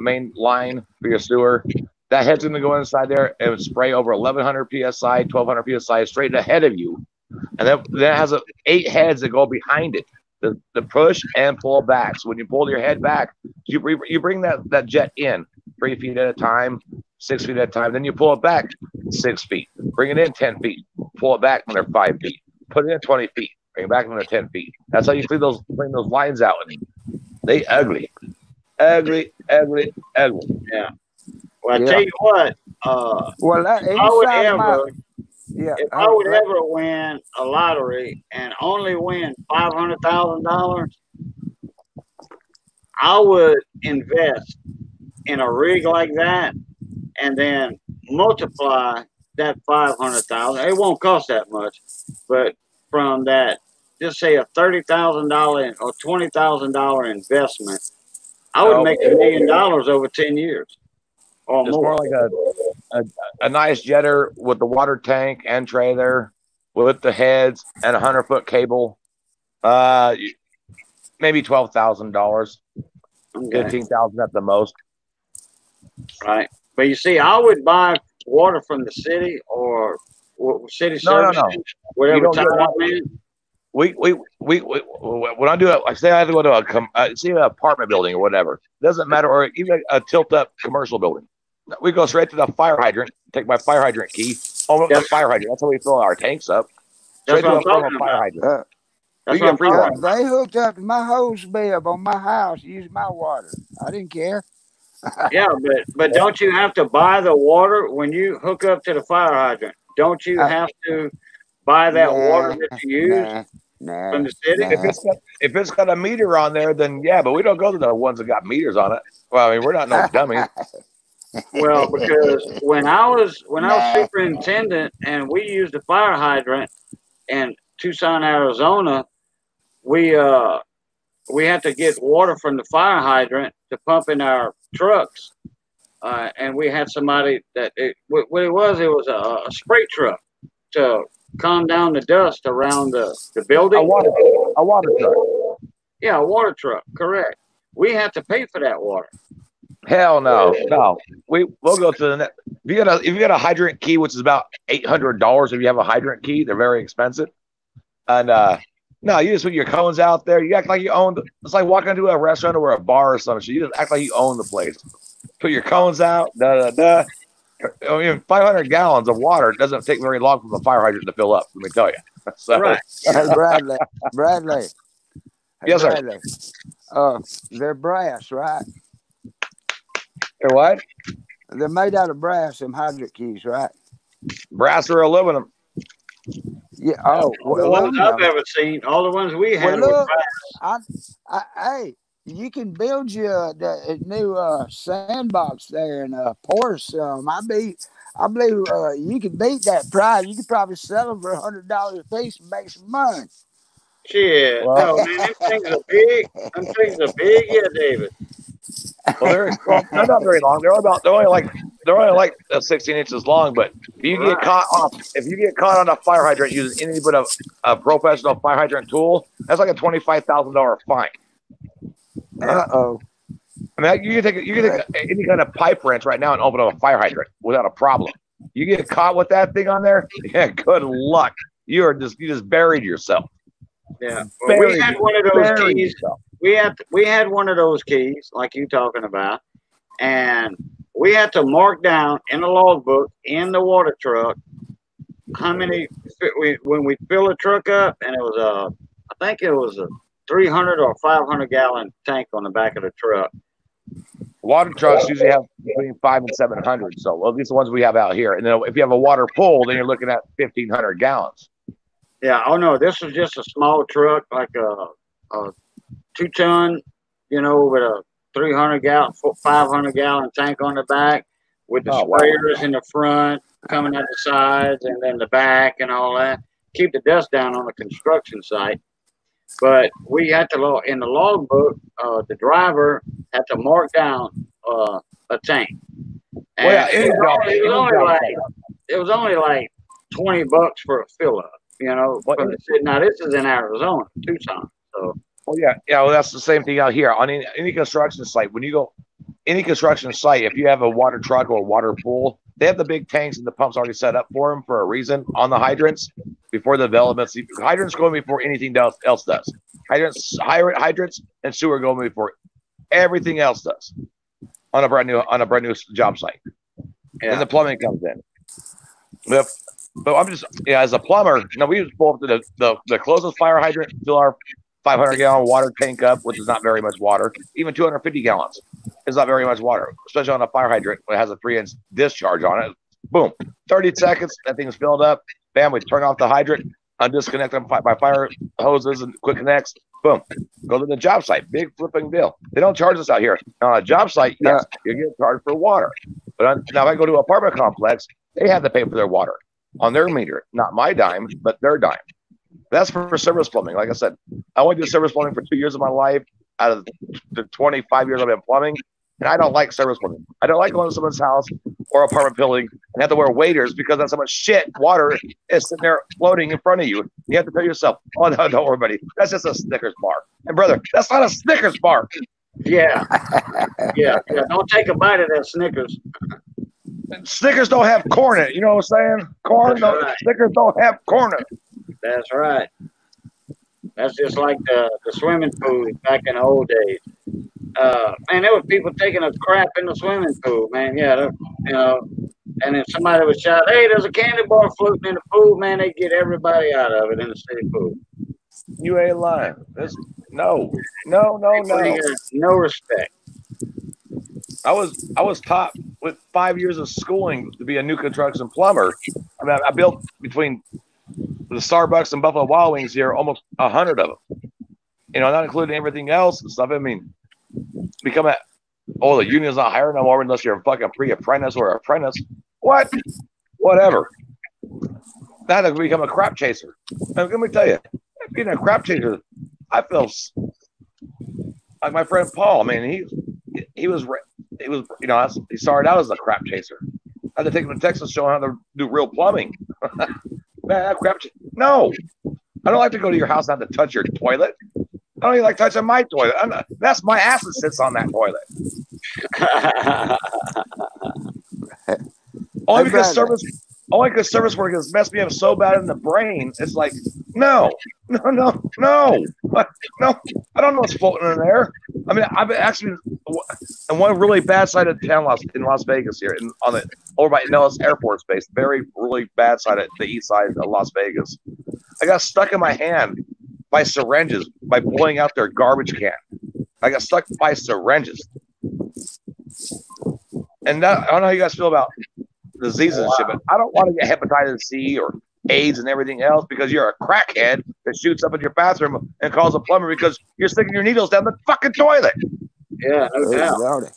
main line for your sewer, that head's gonna go inside there and spray over 1100 psi, 1200 psi straight ahead of you, and then it has 8 heads that go behind it. The push and pull back. So when you pull your head back, you bring that jet in 3 feet at a time, 6 feet at a time. Then you pull it back 6 feet. Bring it in 10 feet. Pull it back when they're 5 feet. Put it in 20 feet. Bring it back when they're 10 feet. That's how you bring those lines out. They ugly. Yeah. Well, I tell you what. If I would ever win a lottery and only win $500,000, I would invest in a rig like that and then multiply that 500,000. It won't cost that much, but from that, just say a $30,000 or $20,000 investment, I would make $1 million over 10 years. Or it's more like a nice jetter with the water tank and trailer with the heads and 100-foot cable. Maybe $12,000, $15,000 at the most. Right, but you see, I would buy water from the city or city services, whatever time I'm in. When I do it, I say I have to go to an apartment building or whatever. Doesn't matter, or even a tilt-up commercial building. We go straight to the fire hydrant. Take my fire hydrant key. Oh, the fire hydrant. That's how we fill our tanks up. That's what I'm talking about. Fire hydrant. That's what I'm talking about. They hooked up to my hose bib on my house, used my water. I didn't care. Yeah, but don't you have to buy the water when you hook up to the fire hydrant? Don't you have to buy that water that you use from the city? If it's got a meter on there, then yeah, but we don't go to the ones that got meters on it. Well, I mean, we're not no dummies. Well, because when I was superintendent and we used the fire hydrant in Tucson, Arizona, we had to get water from the fire hydrant to pump in our trucks, and we had somebody what it was a spray truck to calm down the dust around the building. A water truck. Yeah, a water truck. Correct. We had to pay for that water. Hell no. We'll go to the net. If you got a hydrant key, which is about $800, if you have a hydrant key, they're very expensive. And no, you just put your cones out there. You act like you own. It's like walking into a restaurant or a bar or something. So you just act like you own the place. Put your cones out. I mean, 500 gallons of water doesn't take very long from the fire hydrant to fill up. Let me tell you. So, right. Hey, Bradley. Hey, yes, Bradley. sir. They're brass, right? They're what? They're made out of brass. Them hydrant keys, right? Brass or aluminum. Yeah. All the ones I've ever seen, all the ones we had were brass. Hey, you can build you a new sandbox there and pour some. I believe you can beat that price. You could probably sell them for $100 a piece and make some money. Shit. No, man, them things are big. Yeah, David. Well, they're not very long. They're only like they're only like 16 inches long, but if you get caught on a fire hydrant using any but a professional fire hydrant tool, that's like a $25,000 fine. Uh-oh. I mean, you can take any kind of pipe wrench right now and open up a fire hydrant without a problem. You get caught with that thing on there, yeah, good luck. You just buried yourself. Yeah, well, we had one of those keys. Yourself. We had one of those keys, like you talking about, and we had to mark down in the logbook in the water truck how many when we fill a truck up, and it was I think it was a 300 or 500 gallon tank on the back of the truck. Water trucks usually have between 500 and 700. So, well, these are the ones we have out here. And then if you have a water pool, then you're looking at 1,500 gallons. Yeah. Oh no, this was just a small truck, like a 2-ton, with a 300 gallon, 500 gallon tank on the back, with the sprayers in the front, coming out the sides, and then the back and all that. Keep the dust down on the construction site. But we had to, in the logbook, the driver had to mark down a tank. And it was only like $20 for a fill up, from the city. Now this is in Arizona, Tucson. So. Oh yeah. Well, that's the same thing out here on any construction site. When you go any construction site, if you have a water truck or a water pool, they have the big tanks and the pumps already set up for them for a reason on the hydrants before the developments. Hydrants going before anything else does. Hydrants and sewer going before everything else does on a brand new job site. Yeah. And the plumbing comes in. But I'm just as a plumber. We just pull up to the closest fire hydrant, fill our 500 gallon water tank up, which is not very much water. Even 250 gallons is not very much water, especially on a fire hydrant when it has a 3-inch discharge on it. Boom, 30 seconds, that thing's filled up. Bam, we turn off the hydrant, undisconnect them by fire hoses and quick connects. Boom, go to the job site. Big flipping deal. They don't charge us out here. Now, on a job site, yes, you get charged for water. But now if I go to an apartment complex, they have to pay for their water on their meter. Not my dime, but their dime. That's for service plumbing. Like I said, I only did service plumbing for 2 years of my life out of the 25 years I've been plumbing, and I don't like service plumbing. I don't like going to someone's house or apartment building and have to wear waders because that's how much shit water is sitting there floating in front of you. You have to tell yourself, oh, no, don't worry, buddy. That's just a Snickers bar. And, brother, that's not a Snickers bar. Yeah. Yeah. Don't take a bite of that Snickers. Snickers don't have corn in it. You know what I'm saying? Snickers don't have corn in it. That's right. That's just like the swimming pool back in the old days. Man, there were people taking a crap in the swimming pool, man. Yeah, and then somebody would shout, "Hey, there's a candy bar floating in the pool, man." They get everybody out of it in the city pool. You ain't lying. No. No respect. I was taught with 5 years of schooling to be a new construction plumber. I mean, I built between the Starbucks and Buffalo Wild Wings here, almost 100 of them. Not including everything else and stuff. I mean, the union's not hiring no more unless you're a fucking pre-apprentice or apprentice. What? Whatever. Now to become a crap chaser. And let me tell you, being a crap chaser, I feel like my friend Paul. I mean, he started out as a crap chaser. I had to take him to Texas, show him how to do real plumbing. Man, crap. No, I don't like to go to your house and have to touch your toilet. I don't even like touching my toilet. That's my ass that sits on that toilet. Only because service work has messed me up so bad in the brain. It's like, no. I don't know what's floating in there. I mean, I've actually in one really bad side of town in Las Vegas here, over by Nellis Air Force Base, really bad side of the east side of Las Vegas. I got stuck in my hand by syringes by blowing out their garbage can. I got stuck by syringes. And I don't know how you guys feel about diseases and shit, but I don't want to get hepatitis C or AIDS and everything else because you're a crackhead that shoots up in your bathroom and calls a plumber because you're sticking your needles down the fucking toilet. Yeah, no doubt.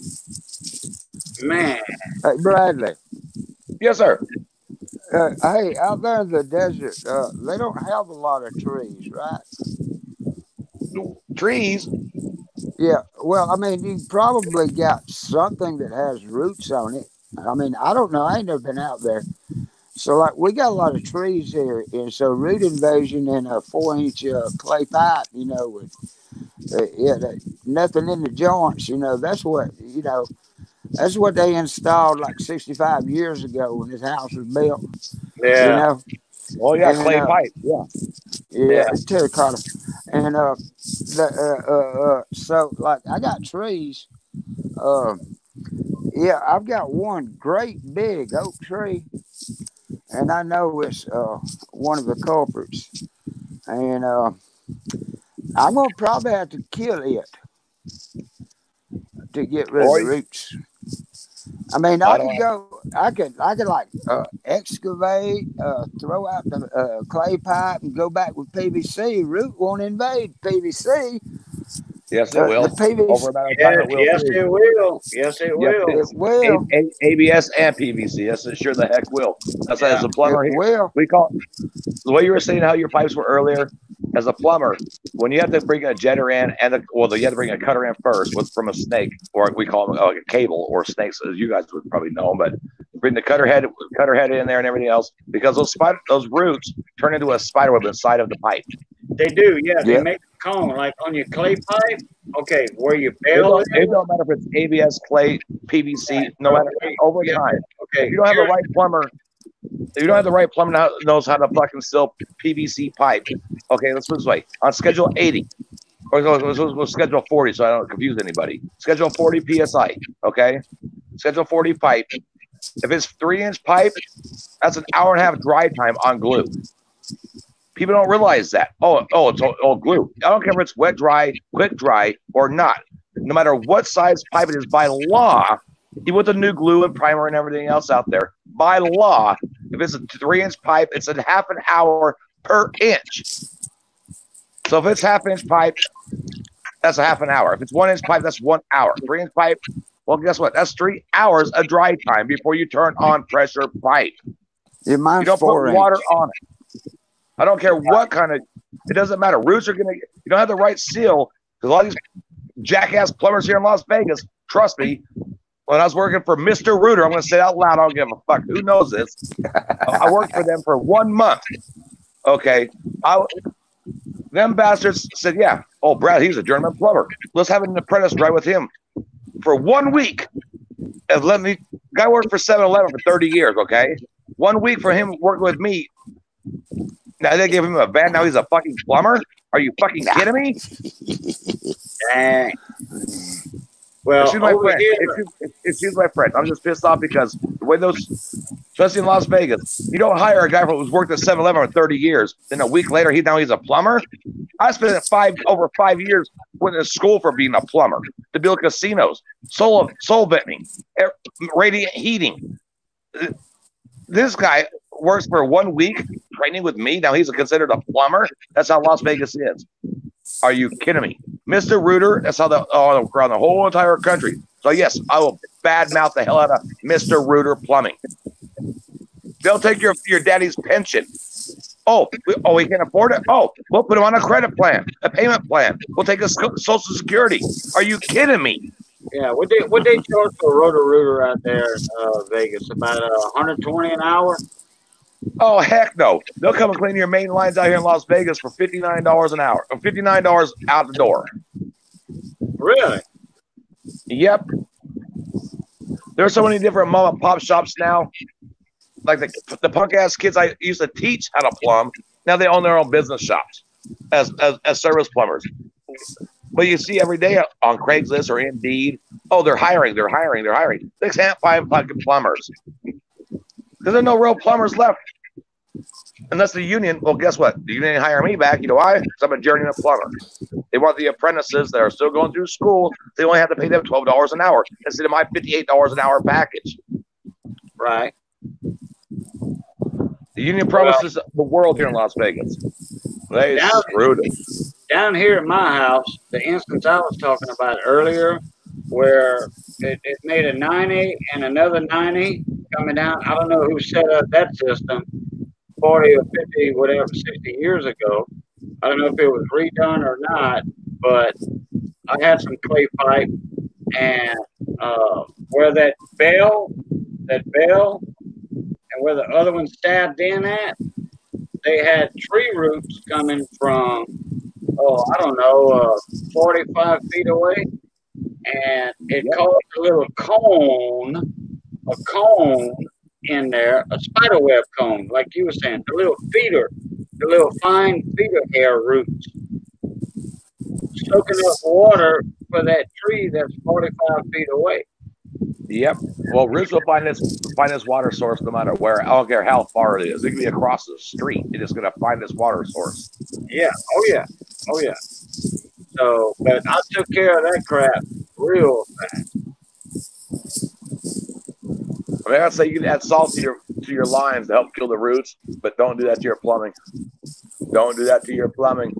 Man. Hey, Bradley. Yes, sir. Hey, out there in the desert, they don't have a lot of trees, right? Trees? Yeah. Well, I mean, you probably got something that has roots on it. I mean, I don't know. I ain't never been out there. So, like, we got a lot of trees here, and so root invasion in a 4-inch clay pipe, with nothing in the joints, that's what they installed like 65 years ago when this house was built, you Yeah. know, Oh yeah, and clay pipe. Yeah. yeah, terracotta, and so like I got trees, uh, yeah, I've got one great big oak tree, and I know it's one of the culprits, and I'm gonna probably have to kill it to get rid of Or the roots. I mean, I I don't could go. I could like excavate, throw out the clay pipe, and go back with PVC. Root won't invade PVC. Yes, it The will. Over PVC, a matter of time, Yes, it will yes, too. it will. Yes, it Yes, will. it it's will. ABS and PVC. Yes, it sure the heck will. That's why Yeah. as a It plumber here, will. we call the way you were saying how your pipes were earlier. As a plumber, when you have to bring a jetter in you have to bring a cutter in first from a snake, or we call them a cable or snakes, as you guys would probably know. But bring the cutter head in there and everything else because those roots turn into a spider web inside of the pipe. They do. Yeah, they Yep. make a cone like on your clay pipe. Okay, where your It bell don't, it is. don't matter if it's ABS, clay, PVC, no matter over Yeah. time. If Okay. you don't have the right plumber, if you don't have the right plumber that knows how to fucking seal PVC pipe, okay, let's put it this way. On schedule 80, or we'll schedule 40 so I don't confuse anybody. Schedule 40 PSI, okay? Schedule 40 pipe. If it's 3-inch pipe, that's an hour and a half dry time on glue. People don't realize that. It's all glue. I don't care if it's wet dry, quick dry, or not. No matter what size pipe it is, by law, even with the new glue and primer and everything else out there, by law, if it's a 3-inch pipe, it's a half an hour per inch. So if it's half-inch pipe, that's a half an hour. If it's 1-inch pipe, that's 1 hour. 3-inch pipe, well, guess what? That's 3 hours of dry time before you turn on pressure pipe. Yeah, You mine's don't put 4 water inch. on it. I don't care what kind of. It doesn't matter. Roots are gonna. You don't have the right seal because a lot of these jackass plumbers here in Las Vegas. Trust me. When I was working for Mr. Rooter, I'm gonna say it out loud. I don't give a fuck who knows this. I worked for them for 1 month. Okay, them bastards said, "Yeah, oh Brad, he's a journeyman plumber. Let's have an apprentice dry with him for 1 week." And let me. Guy worked for 7-Eleven for 30 years. Okay, 1 week for him working with me. Now they give him a van. Now he's a fucking plumber. Are you fucking kidding me? Dang. Well, Excuse my over friend. here, Excuse my friend. I'm just pissed off because the way those, especially in Las Vegas, you don't hire a guy who's worked at 7-Eleven for 30 years. Then a week later, he's a plumber. I spent over 5 years went to school for being a plumber to build casinos, soul venting, radiant heating. This guy works for 1 week training with me. Now he's considered a plumber. That's how Las Vegas is. Are you kidding me? Mr. Rooter, that's how around the whole entire country. So yes, I will badmouth the hell out of Mr. Rooter Plumbing. They'll take your daddy's pension. We can't afford it? Oh, we'll put him on a credit plan, a payment plan. We'll take his Social Security. Are you kidding me? yeah, what they charge for a Roto-Rooter out there in Vegas? About 120 an hour. Oh heck no! They'll come and clean your main lines out here in Las Vegas for $59 an hour, or $59 out the door. Really? Yep. There's so many different mom and pop shops now. Like the punk ass kids I used to teach how to plumb. Now they own their own business shops as service plumbers. But you see every day on Craigslist or Indeed, they're hiring. They can't find fucking plumbers because there's no real plumbers left. Unless the union, well, guess what? The union didn't hire me back. You know why? Because I'm a journeyman plumber. They want the apprentices that are still going through school. They only have to pay them $12 an hour instead of my $58 an hour package. Right. The union promises the world here in Las Vegas. They screwed it. Down here at my house, the instance I was talking about earlier, where it made a 90 and another 90 coming down. I don't know who set up that system 40 or 50, whatever, 60 years ago. I don't know if it was redone or not, but I had some clay pipe, and where that bell that bell and where the other one stabbed in at, they had tree roots coming from, oh, I don't know, 45 feet away. And it caused a cone in there, a spider web cone, like you were saying, the little fine feeder hair roots, soaking up water for that tree that's 45 feet away. Yep. Well, roots will find this water source no matter where. I don't care how far it is. It can be across the street. It is going to find this water source. Yeah. Oh yeah. Oh yeah. So, but I took care of that crap real fast. I mean, I'd say you can add salt to your lines to help kill the roots, but don't do that to your plumbing. Don't do that to your plumbing.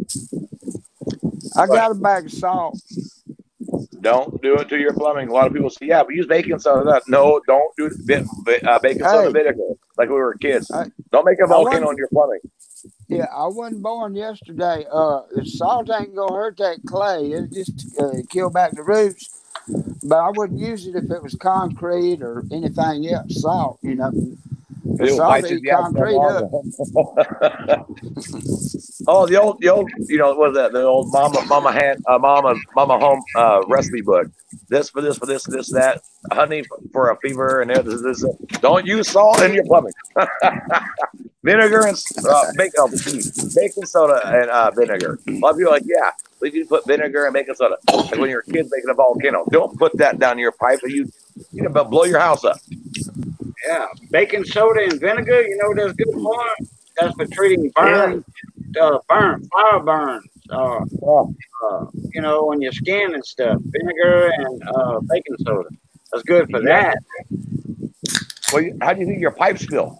I got a bag of salt. Don't do it to your plumbing. A lot of people say, yeah, but use baking soda. No, don't do baking soda vinegar like we were kids. Don't make a volcano on your plumbing. Yeah, I wasn't born yesterday. The salt ain't gonna hurt that clay. It just kill back the roots. But I wouldn't use it if it was concrete or anything else. Salt, you know. The salt eat concrete up. Oh, the old, you know, what was that? The old mama home recipe book. This for this, that. Honey for a fever, and this. Don't use salt in your plumbing. Vinegar and baking soda and vinegar. A lot of people are like, yeah, we can put vinegar and baking soda. Like when your kid's making a volcano, don't put that down your pipe, or you can blow your house up. Yeah, baking soda and vinegar. You know what that's good for? That's for treating burns, fire burns. You know, on your skin and stuff. Vinegar and baking soda. That's good for that. Well, how do you think your pipes feel?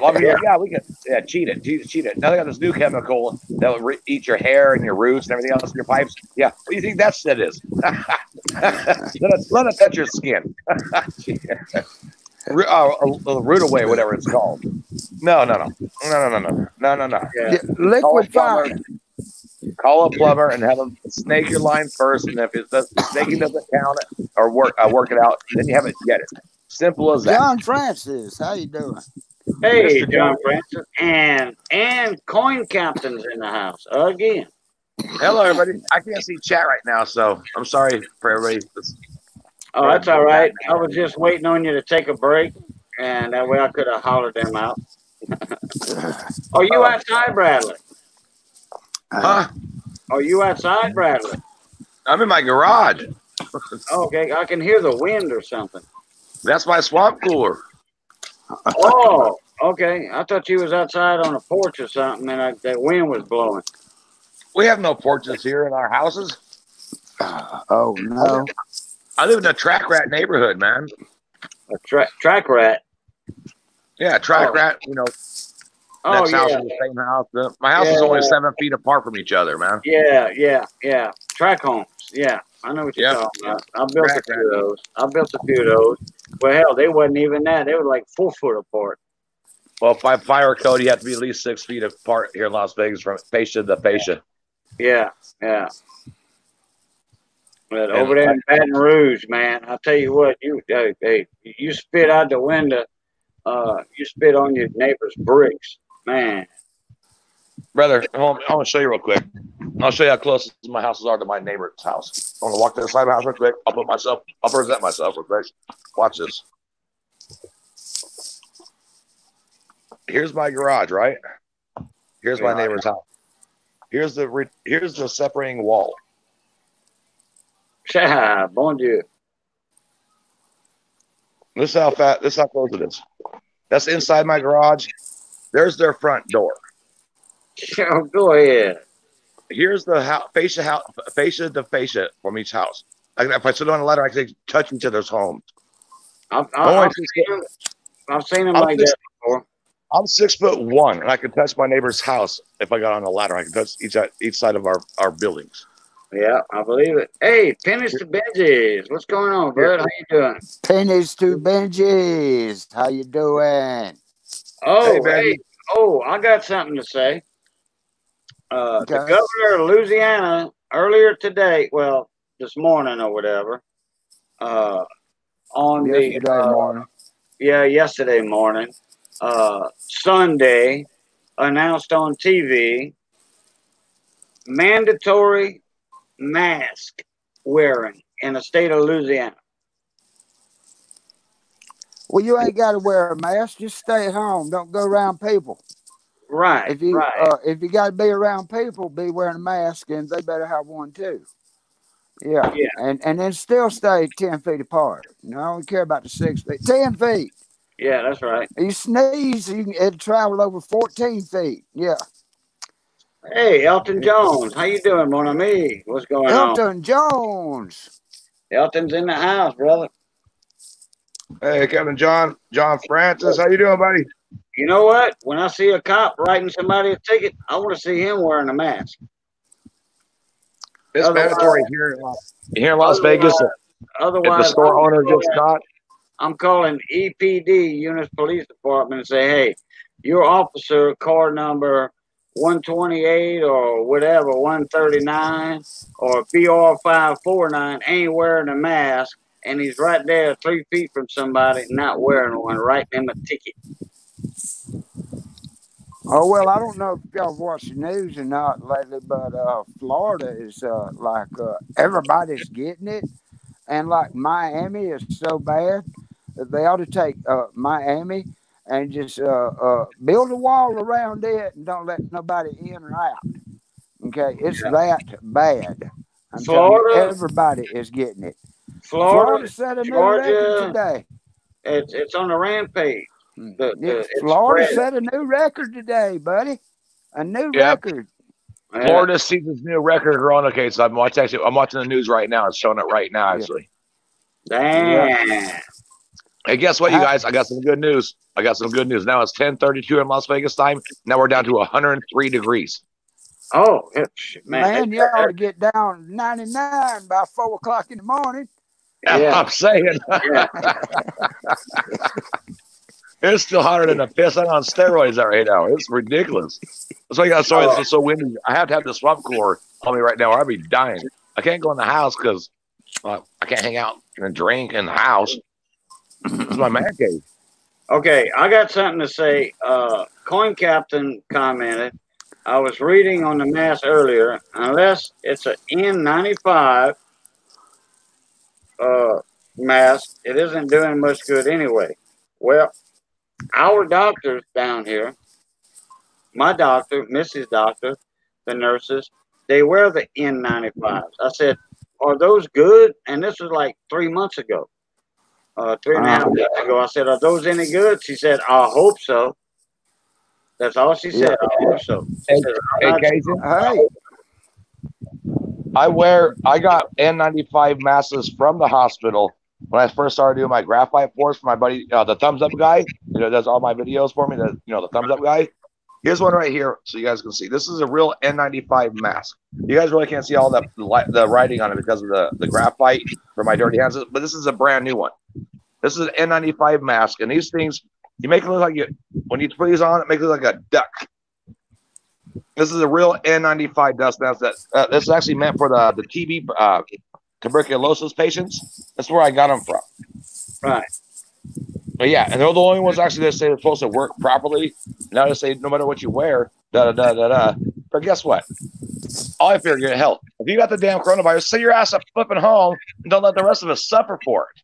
Well, I mean, we can cheat it. Now they got this new chemical that will eat your hair and your roots and everything else in your pipes. Yeah, what do you think that shit is? let it touch your skin. Root away, whatever it's called. No. Yeah, liquid fire. Call a plumber and have them snake your line first, and if snaking doesn't count it or work it out, then you have it get it. Simple as that. John Francis, how you doing? Hey, John Francis, and Coin Captain's in the house again. Hello, everybody. I can't see chat right now, so I'm sorry for everybody. Oh, that's all right. I was just waiting on you to take a break, and that way I could have hollered them out. Are you outside, Bradley? Huh? Are you outside, Bradley? I'm in my garage. Okay, I can hear the wind or something. That's my swamp cooler. Oh, okay. I thought you was outside on a porch or something, and that wind was blowing. We have no porches here in our houses. Oh, no. I live in a track rat neighborhood, man. A track rat? Yeah, track rat, you know. Next house is the same house. My house is only 7 feet apart from each other, man. Yeah. Track homes. Yeah, I know what you're talking about. I built a few of those. Well, hell, they wasn't even that. They were like 4 foot apart. Well, by fire code, you have to be at least 6 feet apart here in Las Vegas from fascia to fascia. Yeah. But over there in Baton Rouge, man, I'll tell you what, you spit out the window, you spit on your neighbor's bricks, man. Brother, I want to show you real quick. I'll show you how close my houses are to my neighbor's house. I want to walk to the side of the house real quick. I'll present myself real quick. Watch this. Here's my garage, right? Here's my neighbor's house. Here's the separating wall. Bon Dieu. This is how close it is. That's inside my garage. There's their front door. Oh, go ahead. Here's the fascia to fascia from each house. Like if I sit on a ladder, I can touch each other's homes. I've seen them like that before. I'm 6'1", and I can touch my neighbor's house if I got on a ladder. I can touch each side of our buildings. Yeah, I believe it. Hey, Pennies to Benji's. What's going on, bud? How you doing? Pennies to Benji's. How you doing? Oh, hey. Oh, I got something to say. The governor of Louisiana earlier today, this morning or whatever, on yesterday morning. yeah, yesterday morning, Sunday, announced on TV mandatory mask wearing in the state of Louisiana. Well, you ain't got to wear a mask. Just stay at home. Don't go around people. Right, right. If you got to be around people, be wearing a mask, and they better have one too. Yeah, Yeah, and then still stay 10 feet apart. No, I don't care about the 6 feet. 10 feet. yeah, that's right. You sneeze, it'll travel over 14 feet. Yeah. Hey, Elton Jones, how you doing, mon ami? What's going on? Elton Jones. Elton's in the house, brother. Hey, Kevin John Francis, how you doing, buddy? You know what? When I see a cop writing somebody a ticket, I want to see him wearing a mask. It's mandatory here in Las Vegas. If the Otherwise, store owner gets caught, I'm calling EPD, Eunice Police Department, and say, hey, your officer, car number 128 or whatever, 139 or BR549, ain't wearing a mask, and he's right there 3 feet from somebody not wearing one, writing him a ticket. Oh, well, I don't know if y'all watched the news or not lately, but Florida is everybody's getting it. And like Miami is so bad that they ought to take Miami and just build a wall around it and don't let nobody in or out. Okay, it's that bad. I'm telling you, Florida, everybody is getting it. Florida, set a new record Georgia, today. it's on the rampage. It's Florida spreading. set a new record today, buddy. A new Yep. record. Florida sees its new record corona case. I'm watching the news right now. It's showing it right now, actually. Damn. Hey, guess what, you guys? I got some good news. Now it's 10:32 in Las Vegas time. Now we're down to 103 degrees. Oh, man, you ought to get down 99 by 4 o'clock in the morning. Yeah. I'm saying. Yeah. It's still hotter than a piss. I'm on steroids right now. It's ridiculous. That's why it's so windy. I have to have the swamp cooler on me right now, or I'd be dying. I can't go in the house because I can't hang out and drink in the house. It's my man cave. Okay, I got something to say. Coin Captain commented, I was reading on the mask earlier, unless it's an N95 mask, it isn't doing much good anyway. Well, our doctors down here, my doctor, Mrs. Doctor, the nurses, they wear the N95s. I said, are those good? And this was like 3 months ago, 3.5 months ago. I said, are those any good? She said, I hope so. That's all she said. I hope so. I got N95 masks from the hospital when I first started doing my graphite force for my buddy, the Thumbs Up guy, does all my videos for me. The Thumbs Up guy. Here's one right here, so you guys can see. This is a real N95 mask. You guys really can't see all the writing on it because of the graphite for my dirty hands, but this is a brand new one. This is an N95 mask, and these things, you make it look like when you put these on, it makes it look like a duck. This is a real N95 dust mask. This is actually meant for the TB tuberculosis patients. That's where I got them from. Right. But yeah, and they're the only ones actually that say they're supposed to work properly. Now they say no matter what you wear, da. But guess what? All I figure, hell, if you got the damn coronavirus, sit your ass up flipping home and don't let the rest of us suffer for it.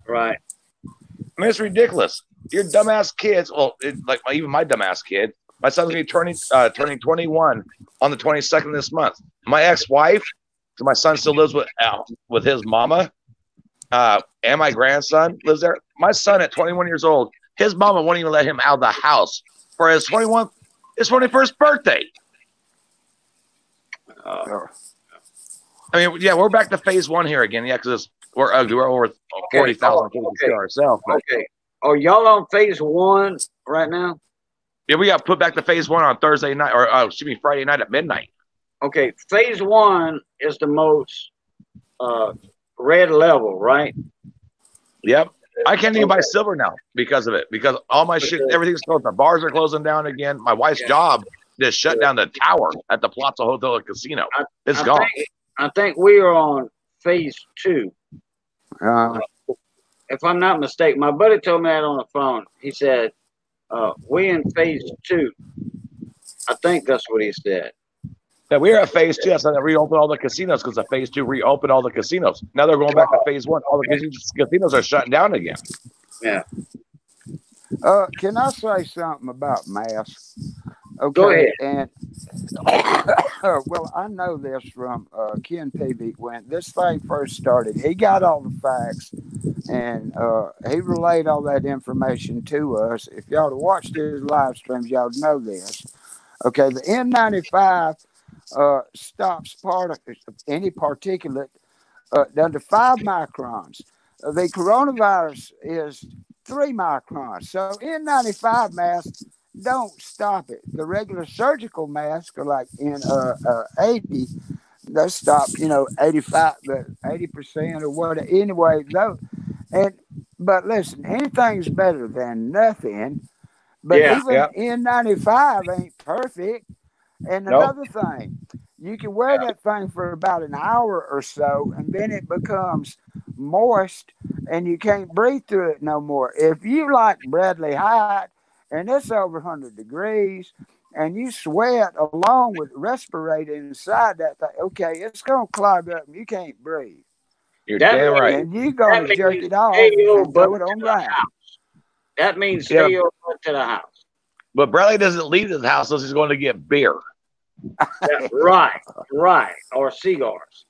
Right. I mean, it's ridiculous. Your dumbass kids, even my dumbass kid, my son's going to be turning 21 on the 22nd of this month. My ex-wife, so my son still lives with his mama, and my grandson lives there. My son at 21 years old, his mama won't even let him out of the house for his 21st birthday. I mean, yeah, we're back to phase 1 here again. Yeah, because we're ugly. We're over 40,000 cases ourselves. Okay. Oh, y'all on phase 1 right now? Yeah, we got put back to phase 1 on Thursday night, or Friday night at midnight. Okay, phase 1 is the most red level, right? Yep. I can't even buy silver now because of it. Because all my shit, everything's closed. The bars are closing down again. My wife's job just shut down the tower at the Plaza Hotel and Casino. It's gone. I think we are on phase 2. if I'm not mistaken, my buddy told me that on the phone. He said, we in phase 2. I think that's what he said. Yeah, we were at phase 2. That's how they reopened all the casinos because the phase 2 reopened all the casinos. Now they're going back to phase 1. All the casinos are shutting down again. Yeah. Can I say something about masks? Okay. Go ahead. And well, I know this from Ken Peavy when this thing first started. He got all the facts and he relayed all that information to us. If y'all had watched his live streams, y'all would know this. Okay, the N95 stops any particulate down to 5 microns. The coronavirus is 3 microns. So N95 masks don't stop it. The regular surgical masks are like N80. They stop, 85, but 80% or what. Anyway, though, but listen, anything's better than nothing. But even N95 ain't perfect. And another thing, you can wear that thing for about an hour or so, and then it becomes moist, and you can't breathe through it no more. If you like Bradley Height, and it's over 100 degrees, and you sweat along with respirating inside that thing, okay, it's going to clog up, and you can't breathe. You're damn right. And you're going to jerk it off and throw it on ground. That means stay your butt to the house. But Bradley doesn't leave his house unless he's going to get beer. Right. Or cigars.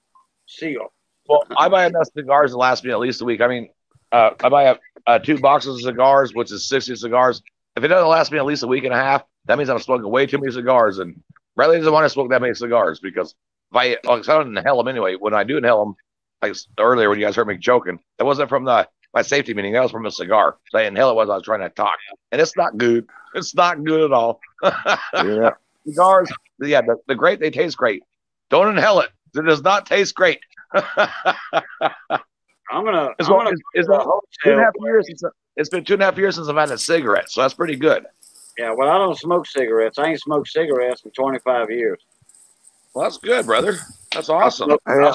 Well, I buy enough cigars to last me at least a week. I mean, I buy 2 boxes of cigars, which is 60 cigars. If it doesn't last me at least a week and a half, that means I'm smoking way too many cigars. And Bradley doesn't want to smoke that many cigars because I don't inhale them anyway. When I do inhale them, like earlier when you guys heard me joking, that wasn't from my safety meeting. That was from a cigar. So I inhale it while I was trying to talk. And it's not good. It's not good at all. Yeah. Cigars, the great, they taste great. Don't inhale it. It does not taste great. It's been 2.5 years since I've had a cigarette, so that's pretty good. Yeah, well, I don't smoke cigarettes. I ain't smoked cigarettes in 25 years. Well, that's good, brother. That's awesome. I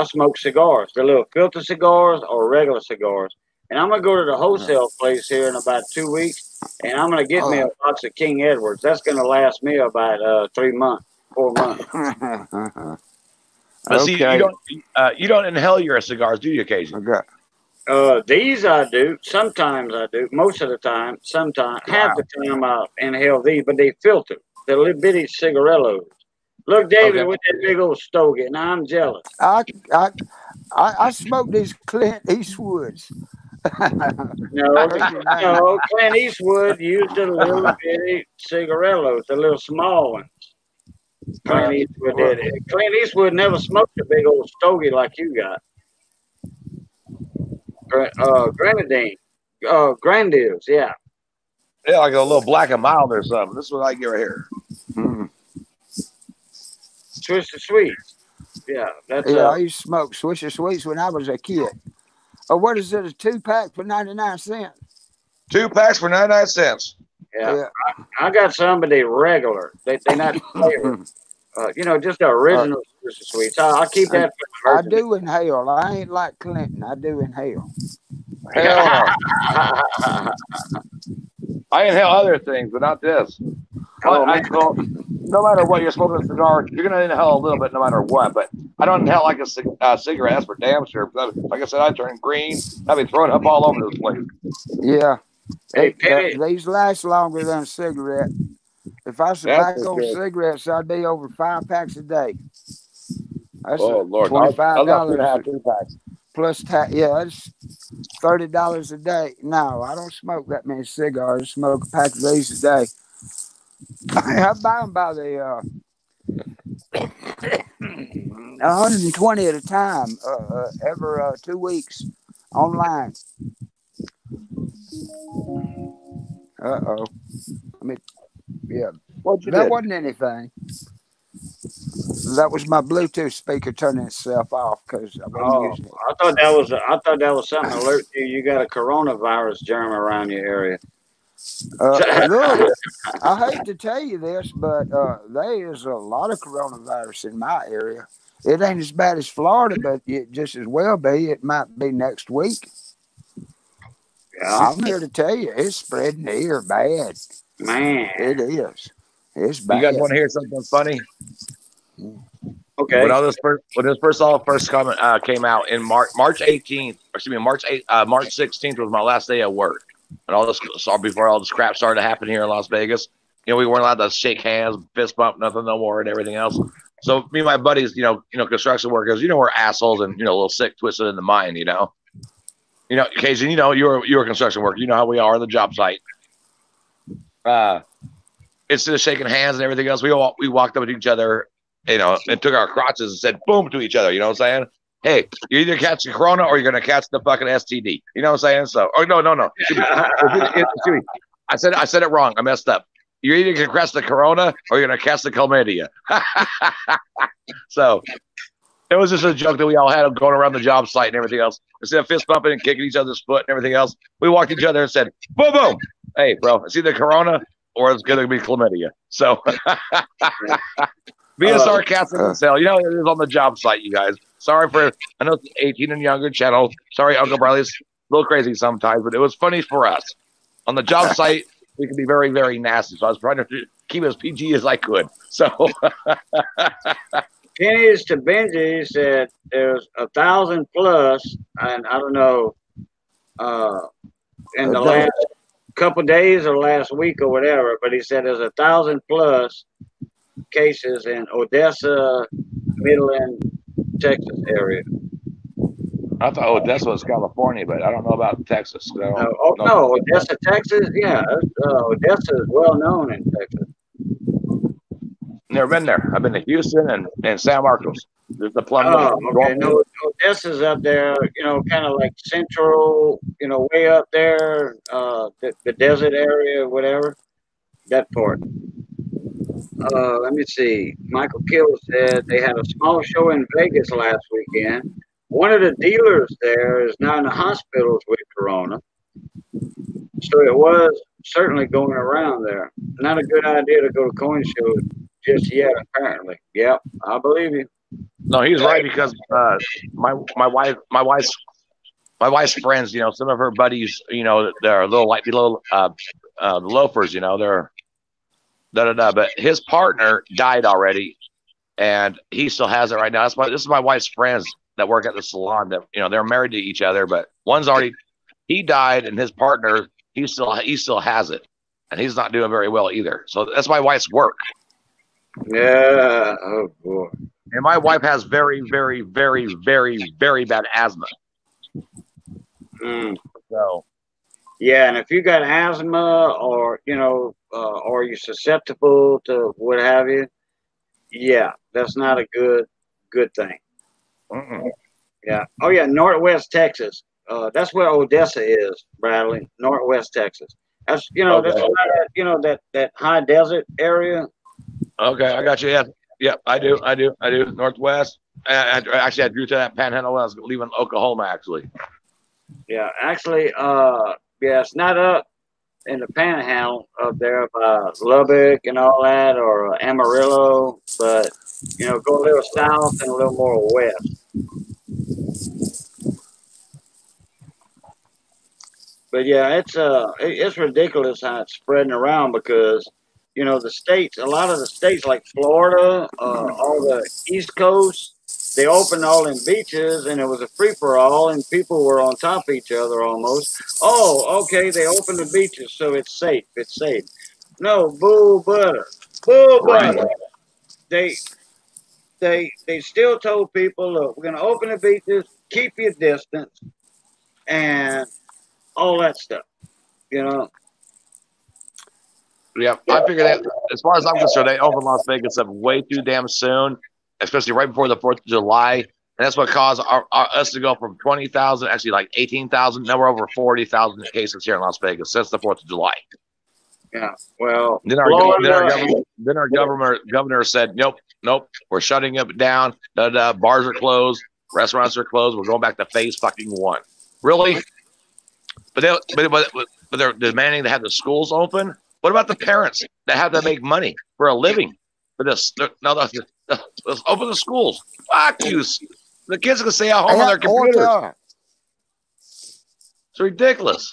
smoke cigars, the little filter cigars or regular cigars. And I'm going to go to the wholesale place here in about 2 weeks, and I'm going to get me a box of King Edwards. That's going to last me about 3 months, 4 months. But see, you don't inhale your cigars, do you, occasionally? Okay. These I do. Sometimes I do. Most of the time. Sometimes. Half the time I inhale these, but they filter. They're little bitty cigarillos. Look, David, with that big old stogie. Now I'm jealous. I smoke these Clint Eastwoods. No, Clint Eastwood used the little bitty cigarillos, the little small ones. Clint Eastwood did it. Clint Eastwood never smoked a big old stogie like you got. Grenadine. Grandios, yeah. Yeah, like a little Black and Mild or something. This is what I get right here. Twisted Sweets. Yeah, that's I used to smoke Twisted Sweets when I was a kid. Oh, what is it? A 2-pack for 99 cents? 2 packs for 99 cents. Yeah. I got some, but they regular. They're not flavored. Just the original Twisted Sweets. I'll keep that. I do inhale. I ain't like Clinton. I do inhale. Hell no. I inhale other things, but not this. No matter what, you're smoking a cigar, you're going to inhale a little bit no matter what. But I don't inhale like a cigarette. That's for damn sure. Like I said, I turn green. I'll be throwing up all over this place. Yeah. These last longer than a cigarette. If I survive on cigarettes, I'd be over 5 packs a day. That's Lord. $25 2 packs. plus tax. Yeah, it's $30 a day. No, I don't smoke that many cigars. I smoke a pack of these a day. I buy them by the 120 at a time every 2 weeks online. Uh-oh. I mean, yeah. That wasn't anything. That was my Bluetooth speaker turning itself off because I wasn't using it. I thought that was something alert to you. You got a coronavirus germ around your area. Look, I hate to tell you this, but there is a lot of coronavirus in my area. It ain't as bad as Florida, but it just as well be. It might be next week. Yeah, I'm here to tell you, it's spreading here bad. man. It is. It's You guys bad. want to hear something funny? Okay. When this first comment came out in March 18th, or excuse me, March 16th was my last day at work, and all this before all this crap started happening here in Las Vegas. You know, we weren't allowed to shake hands, fist bump, nothing no more, and everything else. So me and my buddies, construction workers, we're assholes and a little sick, twisted in the mind, Occasionally, you're a construction worker, you know how we are on the job site. Instead of shaking hands and everything else, we walked up to each other, and took our crotches and said boom to each other. You know what I'm saying? Hey, you either catch the corona or you're gonna catch the fucking STD. You know what I'm saying? So, no. Excuse me. I said it wrong. I messed up. You're either gonna catch the corona or you're gonna catch the chlamydia. So it was just a joke that we all had going around the job site and everything else. Instead of fist bumping and kicking each other's foot and everything else, we walked each other and said, boom, boom. Hey, bro, it's either corona or it's going to be chlamydia. So being sarcastic as hell. It is on the job site, you guys. Sorry for, I know it's 18 and younger channel. Sorry, Uncle Bradley's a little crazy sometimes, but it was funny for us. On the job site, we can be very, very nasty. So I was trying to keep it as PG as I could. So Pennies to Benji said there's 1,000 plus, and I don't know, in the last couple days or last week or whatever, but he said there's 1,000 plus cases in Odessa, Midland, Texas area. I thought Odessa was California, but I don't know about Texas. No, Odessa, Texas. Yeah, Odessa is well known in Texas. Never been there. I've been to Houston and San Marcos. There's the plum. Okay. No, Odessa's up there, kind of like central, way up there, the desert area, whatever, that part. Let me see. Michael Kill said they had a small show in Vegas last weekend. One of the dealers there is now in the hospitals with corona. So it was certainly going around there. Not a good idea to go to coin shows just yet, apparently. Yep, I believe you. No, he's right, because my wife's friends, some of her buddies, they're little loafers, they're but his partner died already, and he still has it right now. This is my wife's friends that work at the salon that they're married to each other, but he died, and his partner he still has it, and he's not doing very well either. So that's my wife's work. Yeah. Oh boy. And my wife has very, very, very, very, very bad asthma. So, yeah, and if you got asthma or or you're susceptible to what have you, yeah, that's not a good thing. Yeah. Oh yeah, Northwest Texas. That's where Odessa is, Bradley. Northwest Texas. That's that's that high desert area. Okay, I got you. Yeah, I do. Northwest. I drew to that panhandle when I was leaving Oklahoma, actually. Yeah, actually, it's not up in the panhandle up there by Lubbock and all that, or Amarillo, but go a little south and a little more west. But yeah, it's ridiculous how it's spreading around, because the states, a lot of the states like Florida, all the East Coast, they opened all them beaches and it was a free for all and people were on top of each other almost. Oh, okay, they opened the beaches, so it's safe. It's safe. No, bull butter. Bull butter. They still told people, look, we're gonna open the beaches, keep your distance, and all that stuff. Yeah, I figured that, as far as I'm concerned, they opened Las Vegas up way too damn soon, especially right before the 4th of July. And that's what caused us to go from 20,000, actually like 18,000. Now we're over 40,000 cases here in Las Vegas since the 4th of July. Yeah, well, then our governor said, nope, we're shutting it down. Bars are closed, restaurants are closed. We're going back to phase fucking 1. Really? But they're demanding to have the schools open. What about the parents that have to make money for a living for this? Let's open the schools. Fuck you. The kids can stay at home on their computers. It's ridiculous.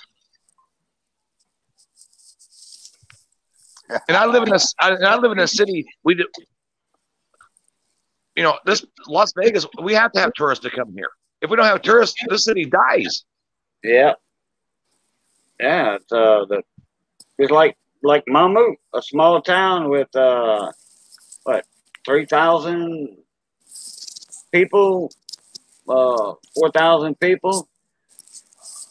And I live in this. I live in a city. We do. You know, this Las Vegas. We have to have tourists to come here. If we don't have tourists, this city dies. Yeah. Yeah. It's like Mammoth, a small town with what 3,000 people, 4,000 people.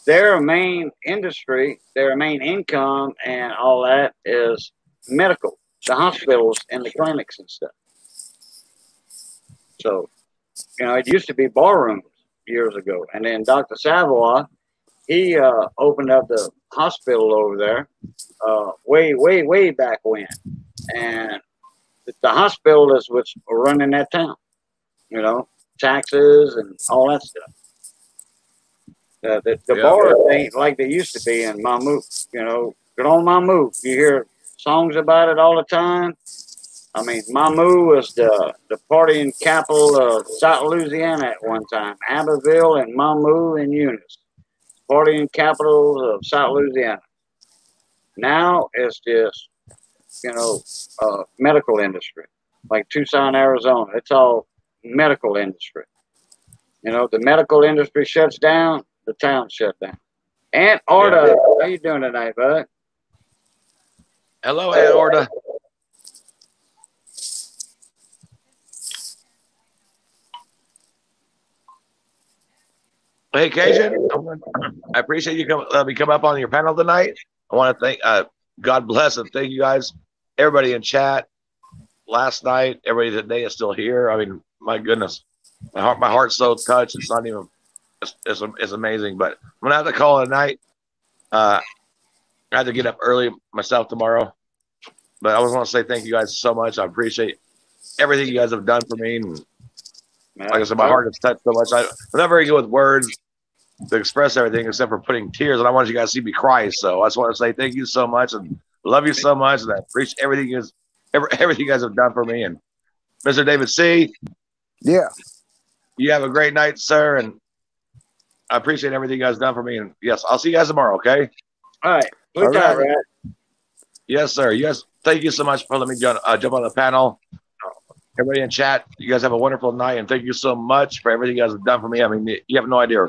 Their main industry, their main income, and all that is medical, the hospitals and the clinics and stuff. So, it used to be bar rooms years ago, and then Dr. Savoy, he opened up the hospital over there way back when, and the hospital is what's running that town. Taxes and all that stuff. The bars ain't like they used to be in Mammoth. Good on Mammoth. You hear songs about it all the time. I mean, Mammoth was the partying capital of South Louisiana at one time. Abbeville and Mammoth and Eunice, partying capitals of South Louisiana. Now it's just medical industry, like Tucson, Arizona. It's all medical industry. The medical industry shuts down, the town shut down. Aunt Orta, how you doing tonight, bud? Hello, Aunt Orta. Hey, Cajun, I appreciate you come up on your panel tonight. I want to thank God bless and thank you guys, everybody in chat last night, everybody today is still here. I mean, my goodness, my heart's so touched. It's not even, it's amazing. But I'm gonna have to call it a night. I have to get up early myself tomorrow. But I just want to say thank you guys so much. I appreciate everything you guys have done for me. And like I said, my heart is touched so much. I'm not very good with words to express everything except for putting tears. And I wanted you guys to see me cry. So I just want to say thank you so much and love you so much. And I appreciate everything you guys have done for me. And Mr. David C. Yeah. You have a great night, sir. And I appreciate everything you guys done for me. And yes, I'll see you guys tomorrow. Okay. All right. Good time, right? Yes, sir. Yes. Thank you so much for letting me jump on the panel. Everybody in chat, you guys have a wonderful night, and thank you so much for everything you guys have done for me. I mean, you have no idea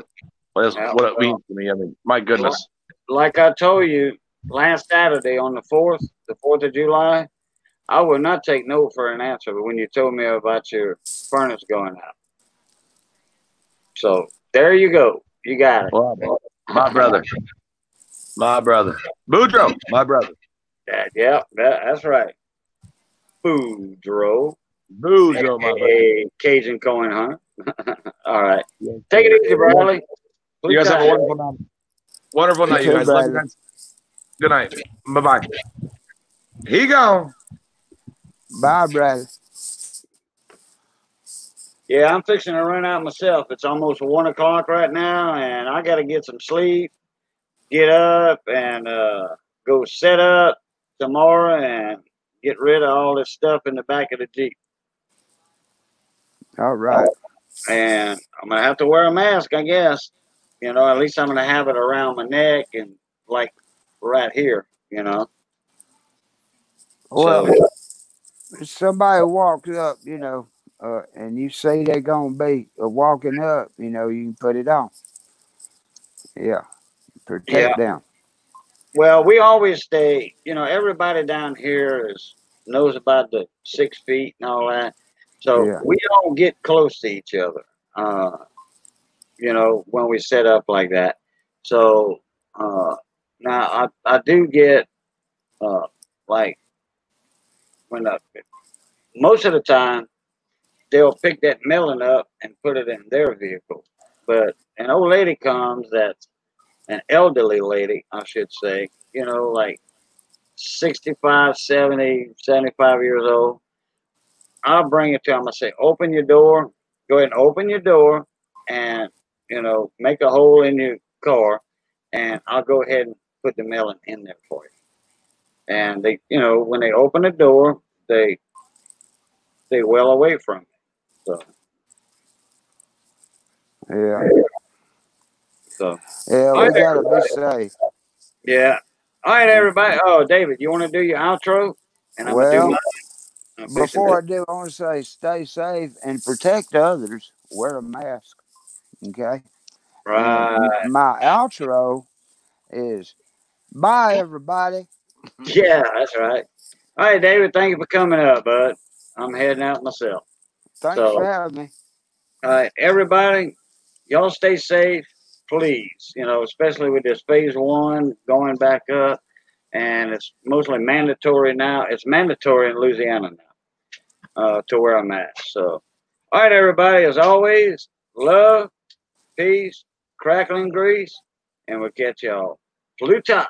what it means to me. I mean, my goodness. Like I told you last Saturday on the 4th of July, I would not take no for an answer when you told me about your furnace going out. So there you go. You got it. Well, my brother. My brother. Boudreaux, my brother. Yeah, that's right. Boudreaux. Boudreaux, my brother. Hey, Cajun Coin Hunter. All right. Take it easy, Bradley. You guys have a wonderful night. Wonderful night, you guys. Love you guys. Good night. Bye-bye. He gone. Bye, Bradley. Yeah, I'm fixing to run out myself. It's almost 1 o'clock right now, and I got to get some sleep, get up, and go set up tomorrow and get rid of all this stuff in the back of the Jeep. All right. And I'm going to have to wear a mask, I guess. At least I'm going to have it around my neck and like right here, Well, so, if somebody walks up, and you say they're going to be walking up, you can put it on. Yeah. Protect them. Well, we always stay, everybody down here knows about the 6 feet and all that. So we don't get close to each other, when we set up like that. So now I do get like when most of the time they'll pick that melon up and put it in their vehicle. But an old lady comes that's an elderly lady, I should say, like 65, 70, 75 years old. I'll bring it to them. I say, open your door. Go ahead and open your door and, make a hole in your car. And I'll go ahead and put the melon in there for you. And they, when they open the door, they well away from it. So. Yeah. So. Yeah, we got to be safe. Yeah. All right, everybody. Oh, David, you want to do your outro? And I'm going to do Well, mine. before I do, I want to say stay safe and protect others. Wear a mask. Okay. And Right. my outro is bye, everybody. Yeah, that's right. All right, David, thank you for coming up, bud. I'm heading out myself. Thanks for So, having me. all right, everybody, y'all stay safe, please. You know, especially with this phase one going back up, and it's mostly mandatory now. It's mandatory in Louisiana now to wear a mask. So, all right, everybody, as always, love, peace, crackling grease, and we'll catch y'all. Pluta.